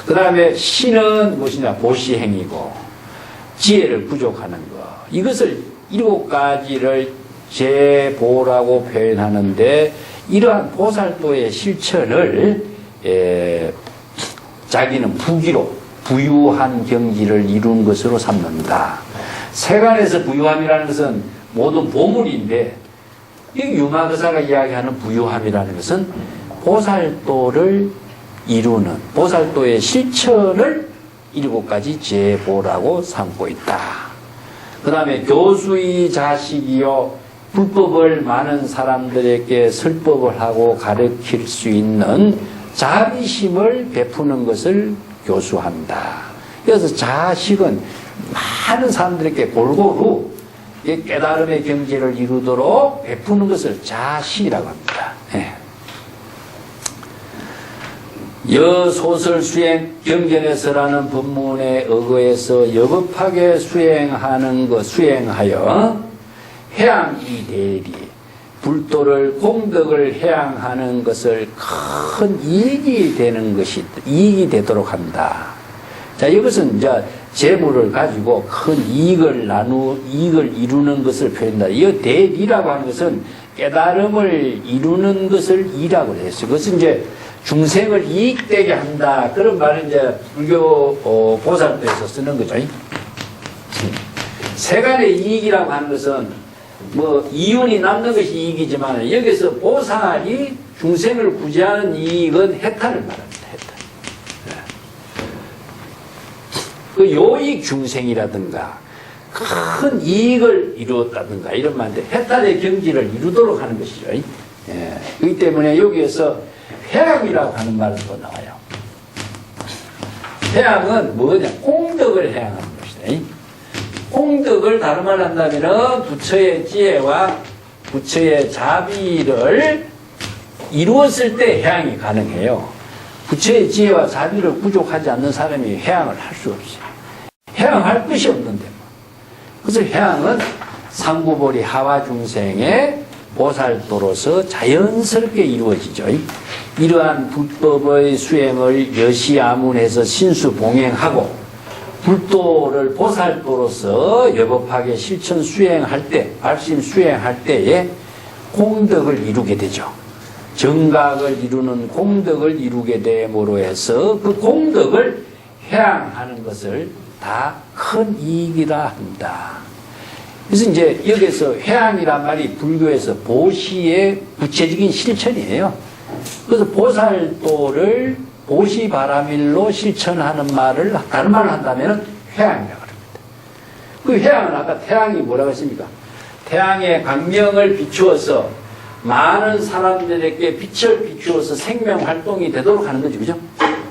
그 다음에 신은 무엇이냐, 보시행이고 지혜를 부족하는 것, 이것을 7가지를 제보라고 표현하는데, 이러한 보살도의 실천을 자기는 부귀로 부유한 경지를 이룬 것으로 삼는다. 세간에서 부유함이라는 것은 모든 보물인데, 이 유마거사가 이야기하는 부유함이라는 것은 보살도를 이루는, 보살도의 실천을 7가지 제보라고 삼고 있다. 그 다음에 교수의 자식이요 불법을 많은 사람들에게 설법을 하고 가르칠 수 있는 자비심을 베푸는 것을 교수한다. 그래서 자식은 많은 사람들에게 골고루 깨달음의 경지를 이루도록 베푸는 것을 자식이라고 합니다. 예. 여소설 수행 경전에서라는 법문에 의거해서 여급하게 수행하여 해양이 되리, 불도를 공덕을 해양하는 것을 큰 이익이 되도록 한다. 자, 이것은 이제 재물을 가지고 큰 이익을 이루는 것을 표현한다. 이 대리라고 하는 것은 깨달음을 이루는 것을 이라고 했어요. 그것은 이제 중생을 이익되게 한다, 그런 말을 이제 불교 보살도에서 쓰는 거죠. 세간의 이익이라고 하는 것은 뭐 이윤이 남는 것이 이익이지만, 여기서 보살이 중생을 구제하는 이익은 해탈을 말합니다. 해탈. 그 요익 중생이라든가 큰 이익을 이루었다든가 이런 말인데, 해탈의 경지를 이루도록 하는 것이죠. 예. 그렇기 때문에 여기에서 해양이라고 하는 말은 또 나와요. 해양은 뭐냐? 공덕을 해양하는 것이다. 공덕을 다른 말로 한다면 부처의 지혜와 부처의 자비를 이루었을 때 해양이 가능해요. 부처의 지혜와 자비를 부족하지 않는 사람이 해양을 할 수 없어요. 해양할 것이 없는데. 그래서 해양은 상구보리 하와 중생의 보살도로서 자연스럽게 이루어지죠. 이러한 불법의 수행을 여시아문해서 신수봉행하고 불도를 보살도로서 여법하게 실천 수행할 때, 발심 수행할 때에 공덕을 이루게 되죠. 정각을 이루는 공덕을 이루게 됨으로 해서 그 공덕을 해양하는 것을 다 큰 이익이라 한다. 그래서 이제 여기서 해양이란 말이 불교에서 보시의 구체적인 실천이에요. 그래서 보살도를 보시바라밀로 실천하는 말을, 다른 말을 한다면 해양이라고 합니다. 그 해양은 아까 태양이 뭐라고 했습니까? 태양의 광명을 비추어서 많은 사람들에게 빛을 비추어서 생명 활동이 되도록 하는 거죠. 그죠?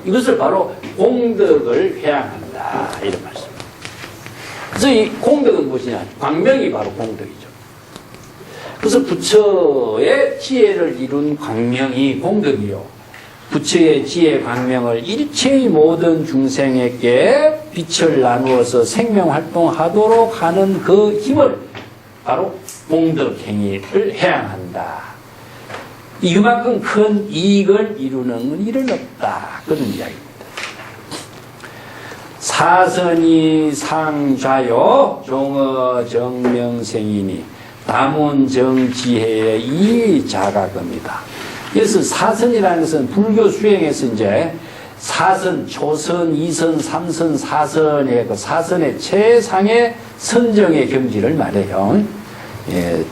이것을 바로 공덕을 회양한다. 이런 말씀. 그래서 이 공덕은 무엇이냐? 광명이 바로 공덕이죠. 그래서 부처의 지혜를 이룬 광명이 공덕이요. 부처의 지혜 광명을 일체의 모든 중생에게 빛을 나누어서 생명 활동하도록 하는 그 힘을 바로 공덕행위를 회양한다. 이만큼 큰 이익을 이루는 일은 없다. 그런 이야기입니다. 사선이 상좌요 종어 정명생이니 다문정지혜의 이 자가금이다. 그래서 사선이라는 것은 불교 수행에서 이제 사선, 초선, 이선, 삼선, 사선의 그 사선의 최상의 선정의 경지를 말해요. 예.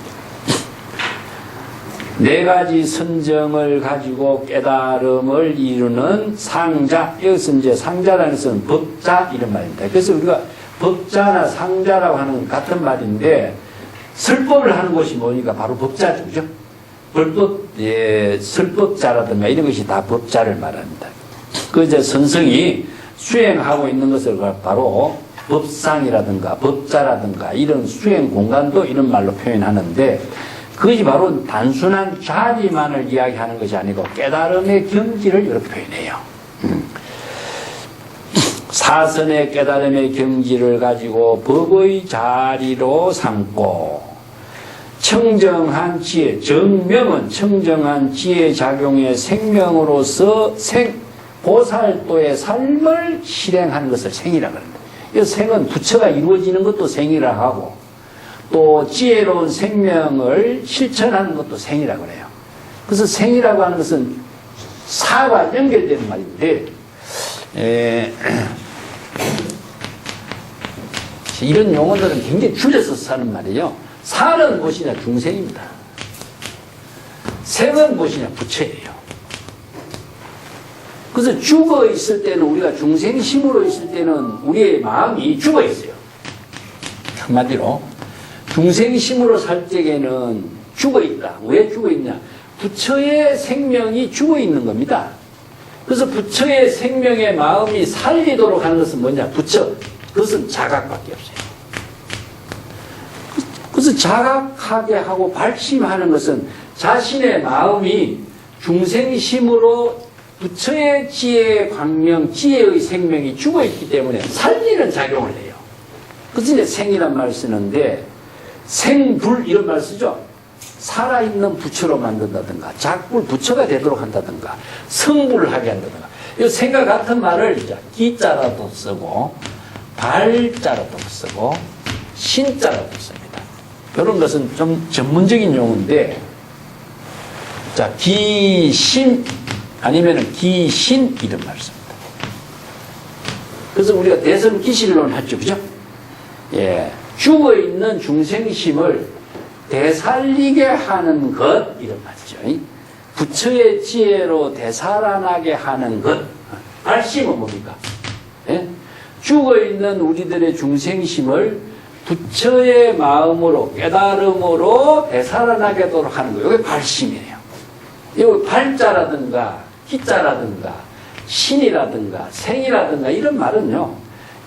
네 가지 선정을 가지고 깨달음을 이루는 상자. 여기서 이제 상자라는 것은 법자 이런 말입니다. 그래서 우리가 법자나 상자라고 하는 같은 말인데 설법을 하는 곳이 뭐니까 바로 법자죠. 그죠? 불법, 예, 설법자라든가 이런 것이 다 법자를 말합니다. 그 이제 선성이 수행하고 있는 것을 바로 법상이라든가 법자라든가 이런 수행 공간도 이런 말로 표현하는데 그것이 바로 단순한 자리만을 이야기하는 것이 아니고 깨달음의 경지를 이렇게 표현해요. 사선의 깨달음의 경지를 가지고 법의 자리로 삼고 청정한 지혜, 정명은 청정한 지혜 작용의 생명으로서 보살도의 삶을 실행하는 것을 생이라고 합니다. 이 생은 부처가 이루어지는 것도 생이라 하고 또 지혜로운 생명을 실천하는 것도 생이라고 해요. 그래서 생이라고 하는 것은 사와 연결되는 말인데 이런 용어들은 굉장히 줄여서 쓰는 말이에요. 사는 무엇이냐? 중생입니다. 생은 무엇이냐? 부처예요. 그래서 죽어 있을 때는 우리가 중생심으로 있을 때는 우리의 마음이 죽어 있어요. 한마디로 중생심으로 살 적에는 죽어 있다. 왜 죽어 있냐? 부처의 생명이 죽어 있는 겁니다. 그래서 부처의 생명의 마음이 살리도록 하는 것은 뭐냐? 부처. 그것은 자각밖에 없어요. 그래서 자각하게 하고 발심하는 것은 자신의 마음이 중생심으로 부처의 지혜의 광명, 지혜의 생명이 죽어있기 때문에 살리는 작용을 해요. 그래서 이제 생이란 말을 쓰는데 생불 이런 말을 쓰죠. 살아있는 부처로 만든다든가 작불 부처가 되도록 한다든가 성불을 하게 한다든가 이 생과 같은 말을 이제 기자라도 쓰고 발자라도 쓰고 신자라도 씁니다. 이런 것은 좀 전문적인 용어인데 자 기심 아니면 기신 이런 말을 씁니다. 그래서 우리가 대선 기실론 하죠. 그죠? 예. 죽어있는 중생심을 되살리게 하는 것 이런 말이죠. 부처의 지혜로 되살아나게 하는 것. 발심은 뭡니까? 예? 죽어있는 우리들의 중생심을 부처의 마음으로 깨달음으로 되살아나게 하도록 하는 거예요. 이게 발심이에요. 여기 발자라든가 기자라든가 신이라든가 생이라든가 이런 말은요.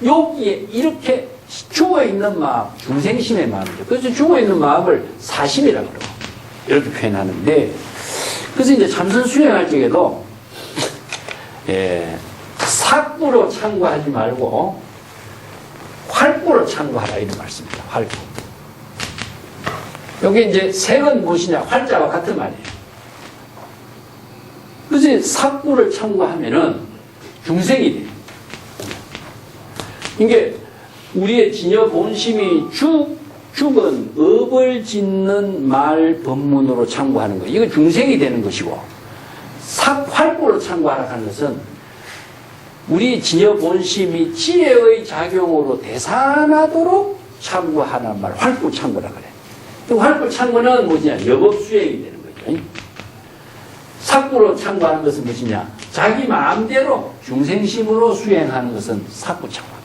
여기에 이렇게 죽어있는 마음, 중생심의 마음이죠. 그래서 죽어있는 마음을 사심이라고 그러고 이렇게 표현하는데 그래서 이제 참선 수행할 적에도 삭부로 참고하지 말고 활구로 참고하라 이런 말씀입니다. 활구. 여기 이제 생은 무엇이냐? 활자와 같은 말이에요. 그래서 삭부를 참고하면은 중생이 돼요. 이게 우리의 진여 본심이 죽은 업을 짓는 말 법문으로 참고하는 거예요. 이거 중생이 되는 것이고 활구로 참고하라 하는 것은 우리 진여 본심이 지혜의 작용으로 되살아나도록 참고하는 말 활구 참고라 그래. 이 활구 참고는 뭐냐? 여법 수행이 되는 거죠. 삭구로 참고하는 것은 무엇이냐? 자기 마음대로 중생심으로 수행하는 것은 삭구 참고돼요.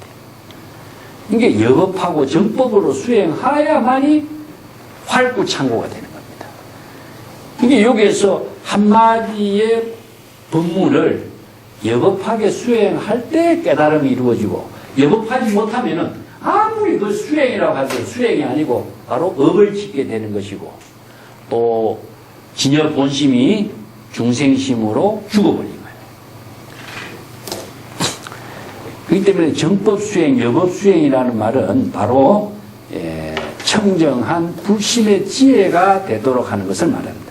이게 여법하고 정법으로 수행하야만이 활구 참고가 되는 겁니다. 이게 여기에서 한마디의 법문을 여법하게 수행할 때 깨달음이 이루어지고, 여법하지 못하면은 아무리 그 수행이라고 하더라도 수행이 아니고 바로 업을 짓게 되는 것이고, 또 진여 본심이 중생심으로 죽어버린 거예요. 그렇기 때문에 정법 수행, 여법 수행이라는 말은 바로 청정한 불심의 지혜가 되도록 하는 것을 말합니다.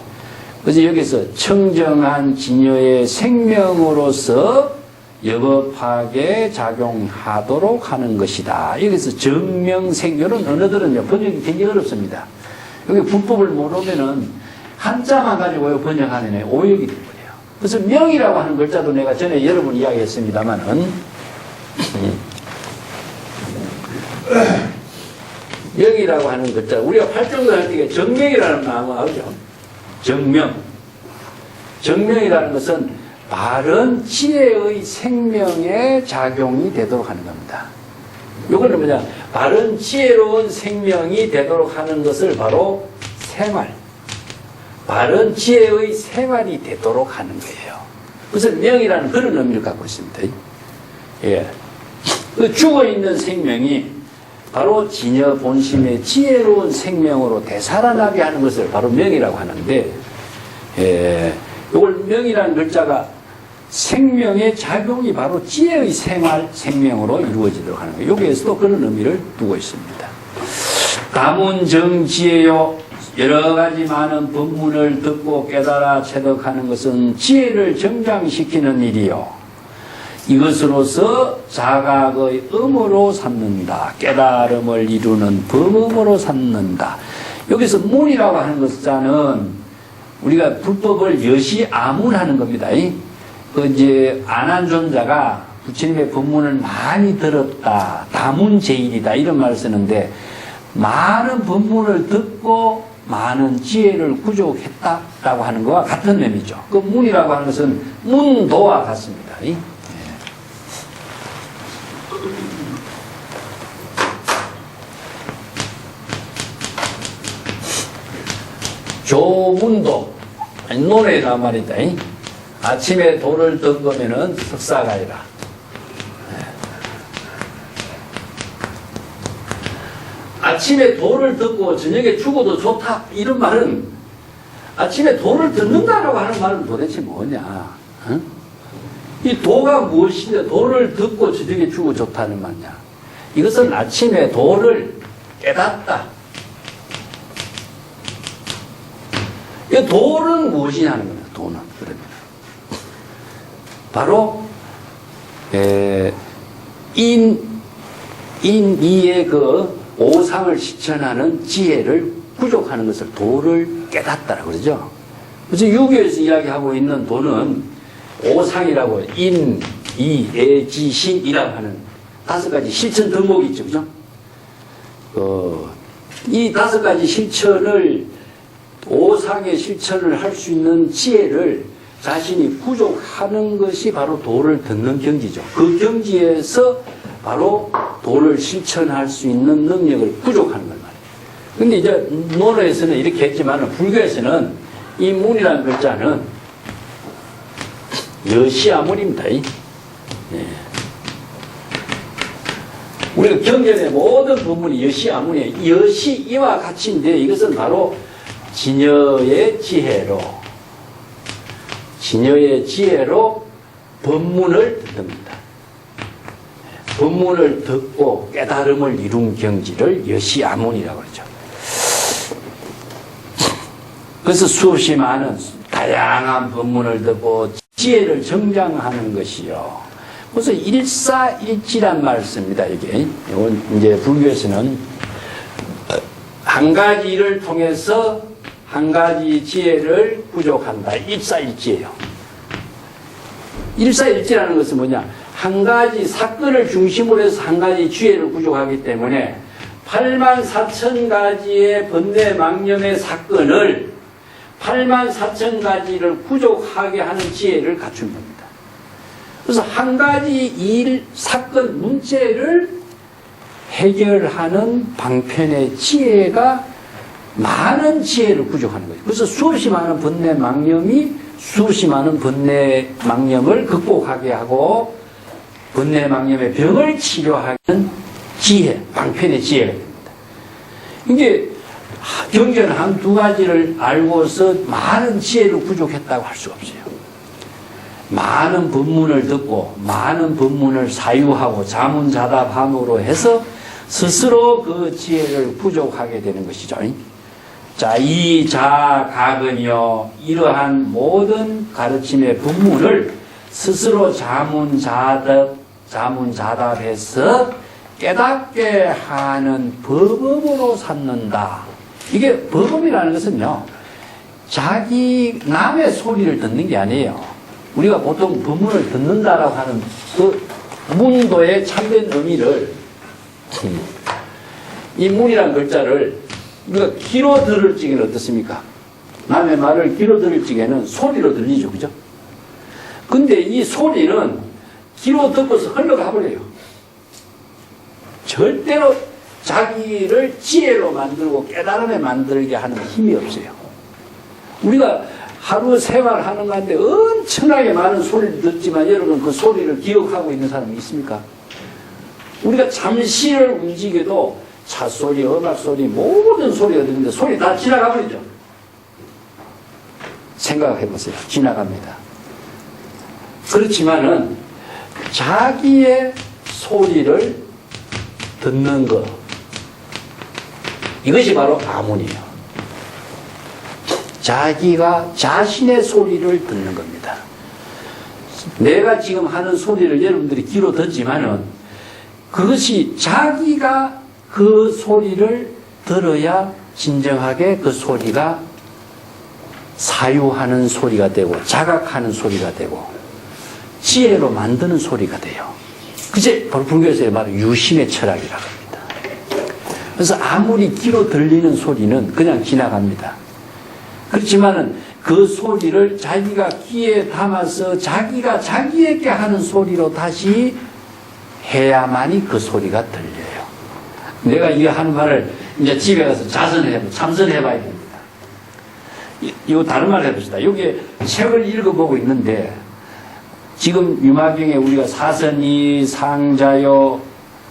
그래서 여기서 청정한 진여의 생명으로서 여법하게 작용하도록 하는 것이다. 여기서 정명생, 이런 언어들은 번역이 굉장히 어렵습니다. 여기 불법을 모르면은 한자만 가지고 번역하면 오역이 되버려요. 그래서 명이라고 하는 글자도 내가 전에 여러 번 이야기했습니다만은 명이라고 하는 글자, 우리가 팔정도 할 때 정명이라는 말을 하죠. 정명. 정명이라는 것은 바른 지혜의 생명에 작용이 되도록 하는 겁니다. 이거는 뭐냐? 바른 지혜로운 생명이 되도록 하는 것을 바로 생활. 바른 지혜의 생활이 되도록 하는 거예요. 그래서 명이라는 그런 의미를 갖고 있습니다. 예. 그 죽어있는 생명이 바로 진여 본심의 지혜로운 생명으로 되살아나게 하는 것을 바로 명이라고 하는데, 이걸 명이라는 글자가 생명의 작용이 바로 지혜의 생활, 생명으로 이루어지도록 하는 거예요. 여기에서도 그런 의미를 두고 있습니다. 가문정지혜요. 여러 가지 많은 법문을 듣고 깨달아 체득하는 것은 지혜를 정장시키는 일이요. 이것으로서 자각의 음으로 삼는다. 깨달음을 이루는 범음으로 삼는다. 여기서 문이라고 하는 것자는 우리가 불법을 여시아문하는 겁니다. 그 이제 안한존자가 부처님의 법문을 많이 들었다. 다문제일이다. 이런 말을 쓰는데, 많은 법문을 듣고 많은 지혜를 구족했다라고 하는 것과 같은 의미죠. 그 문이라고 하는 것은 문도와 같습니다. 조문도, 노래라 말이다. 아침에 도를 던거면은 석사가이라. 아침에 도를 듣고 저녁에 죽어도 좋다. 이런 말은, 아침에 도를 듣는다라고 하는 말은 도대체 뭐냐? 응? 이 도가 무엇이냐? 도를 듣고 저녁에 죽어 좋다는 말이냐? 이것은 아침에 도를 깨닫다. 이 도는 무엇이냐는 겁니다. 도는. 그러면 바로 인이의 그 오상을 실천하는 지혜를 구족하는 것을 도를 깨닫다라고 그러죠. 그래서 유교에서 이야기하고 있는 도는 오상이라고 인, 이, 애, 지, 신이라고 하는 5가지 실천 덕목이 있죠. 그죠? 이 5가지 실천을, 오상의 실천을 할 수 있는 지혜를 자신이 구족하는 것이 바로 도를 듣는 경지죠. 그 경지에서 바로 도를 실천할 수 있는 능력을 구족하는 걸 말이에요. 근데 이제 논어에서는 이렇게 했지만 불교에서는 이 문이라는 글자는 여시아문입니다. 예. 우리가 경전의 모든 부분이 여시아문이에요. 여시 이와 같이인데 이것은 바로 진여의 지혜로 법문을 듣습니다. 법문을 듣고 깨달음을 이룬 경지를 여시아문이라고 그러죠. 그래서 수없이 많은 다양한 법문을 듣고 지혜를 정장하는 것이요. 그래서 일사일지란 말을 씁니다. 이게 이제 불교에서는 한 가지 일을 통해서 한 가지 지혜를 구족한다. 일사일지예요. 일사일지라는 것은 뭐냐? 한 가지 사건을 중심으로 해서 한 가지 지혜를 구족하기 때문에 84,000가지의 번뇌망념의 사건을 84,000가지를 구족하게 하는 지혜를 갖춘 겁니다. 그래서 한 가지 일, 사건, 문제를 해결하는 방편의 지혜가 많은 지혜를 부족하는 거예요. 그래서 수없이 많은 번뇌 망념이 수없이 많은 번뇌 망념을 극복하게 하고 번뇌 망념의 병을 치료하는 지혜, 방편의 지혜가 됩니다. 이게 경전 한 두 가지를 알고서 많은 지혜로 부족했다고 할 수가 없어요. 많은 법문을 듣고 많은 법문을 사유하고 자문자답함으로 해서 스스로 그 지혜를 부족하게 되는 것이죠. 자, 이 자각은요, 이러한 모든 가르침의 법문을 스스로 자문자답해서 깨닫게 하는 법음으로 삼는다. 이게 법음이라는 것은요, 자기 남의 소리를 듣는 게 아니에요. 우리가 보통 법문을 듣는다라고 하는 그 문도의 참된 의미를, 이 문이라는 글자를 우리가 귀로 들을 적에는 어떻습니까? 남의 말을 귀로 들을 적에는 소리로 들리죠, 그죠? 근데 이 소리는 귀로 듣고서 흘러가 버려요. 절대로 자기를 지혜로 만들고 깨달음에 만들게 하는 힘이 없어요. 우리가 하루 생활하는 가운데 엄청나게 많은 소리를 듣지만 여러분 그 소리를 기억하고 있는 사람이 있습니까? 우리가 잠시를 움직여도 차 소리, 음악 소리, 모든 소리가 들리는데 소리 다 지나가 버리죠. 생각해 보세요. 지나갑니다. 그렇지만은 자기의 소리를 듣는 것, 이것이 바로 아문이에요. 자기가 자신의 소리를 듣는 겁니다. 내가 지금 하는 소리를 여러분들이 귀로 듣지만은 그것이 자기가 그 소리를 들어야 진정하게 그 소리가 사유하는 소리가 되고 자각하는 소리가 되고 지혜로 만드는 소리가 돼요. 그게 바로 불교에서 말하는 유심의 철학이라고 합니다. 그래서 아무리 귀로 들리는 소리는 그냥 지나갑니다. 그렇지만은 그 소리를 자기가 귀에 담아서 자기가 자기에게 하는 소리로 다시 해야만이 그 소리가 들려요. 내가 이 하는 말을 이제 집에 가서 참선해봐야 됩니다. 이거 다른 말 해봅시다. 여기 책을 읽어보고 있는데 지금 유마경에 우리가 사선이 상자요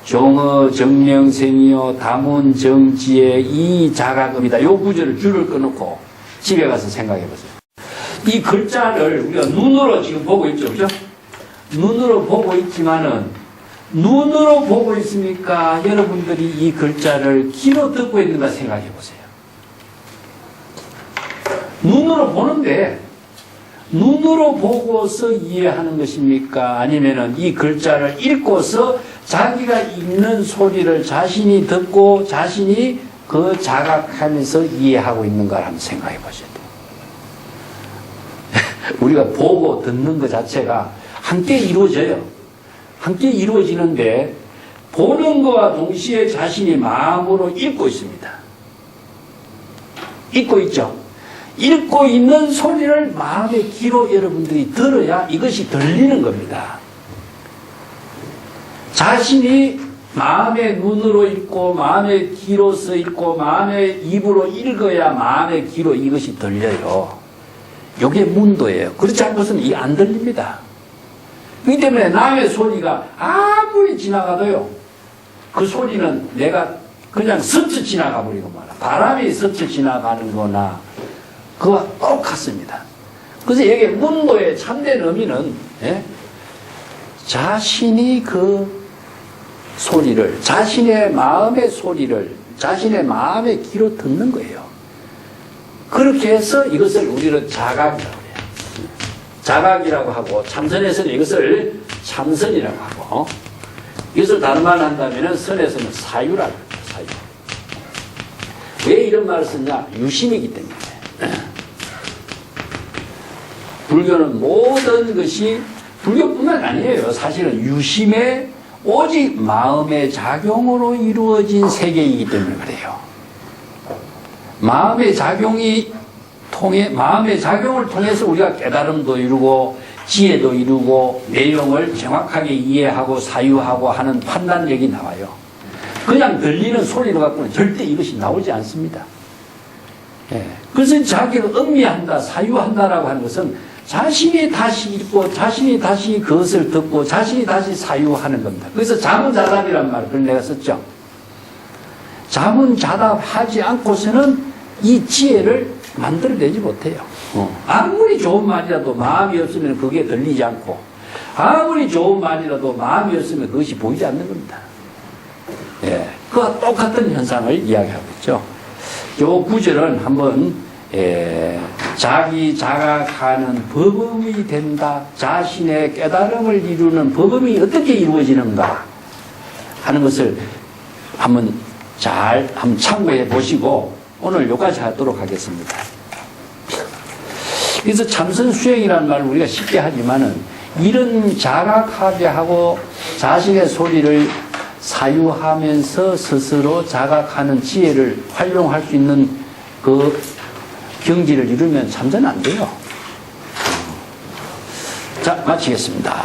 종어 정명생이요 다문 정지의 이 자가금이다. 요 구절을 줄을 끊고 집에 가서 생각해 보세요. 이 글자를 우리가 눈으로 지금 보고 있죠, 그죠? 눈으로 보고 있지만은 눈으로 보고 있으니까 여러분들이 이 글자를 귀로 듣고 있는가 생각해 보세요. 눈으로 보는데 눈으로 보고서 이해하는 것입니까? 아니면은 이 글자를 읽고서 자기가 읽는 소리를 자신이 듣고 자신이 그 자각하면서 이해하고 있는가를 한번 생각해 보셔야 돼요. 우리가 보고 듣는 것 자체가 함께 이루어져요. 함께 이루어지는데 보는 것과 동시에 자신이 마음으로 읽고 있습니다. 읽고 있죠. 읽고 있는 소리를 마음의 귀로 여러분들이 들어야 이것이 들리는 겁니다. 자신이 마음의 눈으로 읽고 마음의 귀로서 읽고 마음의 입으로 읽어야 마음의 귀로 이것이 들려요. 이게 문도예요. 그렇지 않고서는 이게 안 들립니다. 그렇기 때문에 남의 소리가 아무리 지나가도요, 그 소리는 내가 그냥 스쳐 지나가 버리고 말아. 바람이 스쳐 지나가는 거나 그와 똑같습니다. 그래서 여기 문도의 참된 의미는 자신이 그 소리를, 자신의 마음의 소리를 자신의 마음의 귀로 듣는 거예요. 그렇게 해서 이것을 우리는 자각이라고 해요. 자각이라고 하고, 참선에서는 이것을 참선이라고 하고, 이것을 다른 말로 한다면 선에서는 사유라고 해요. 사유. 왜 이런 말을 썼냐? 유심이기 때문에. 불교는 모든 것이, 불교뿐만 아니에요. 사실은 유심의 오직 마음의 작용으로 이루어진 세계이기 때문에 그래요. 마음의 작용을 통해서 우리가 깨달음도 이루고 지혜도 이루고 내용을 정확하게 이해하고 사유하고 하는 판단력이 나와요. 그냥 들리는 소리로 갖고는 절대 이것이 나오지 않습니다. 예. 그것은 자기가 음미한다, 사유한다라고 하는 것은 자신이 다시 읽고 자신이 다시 그것을 듣고 자신이 다시 사유하는 겁니다. 그래서 자문자답이란 말을 그걸 내가 썼죠. 자문자답하지 않고서는 이 지혜를 만들어내지 못해요. 아무리 좋은 말이라도 마음이 없으면 그게 들리지 않고 아무리 좋은 말이라도 마음이 없으면 그것이 보이지 않는 겁니다. 예. 그와 똑같은 현상을 이야기하고 있죠. 요 구절은 한번 자기 자각하는 법음이 된다. 자신의 깨달음을 이루는 법음이 어떻게 이루어지는가 하는 것을 한번 참고해 보시고 오늘 여기까지 하도록 하겠습니다. 그래서 참선 수행이라는 말을 우리가 쉽게 하지만은 이런 자각하게 하고 자신의 소리를 사유하면서 스스로 자각하는 지혜를 활용할 수 있는 그 경지를 이루면 참선 안 돼요. 자, 마치겠습니다.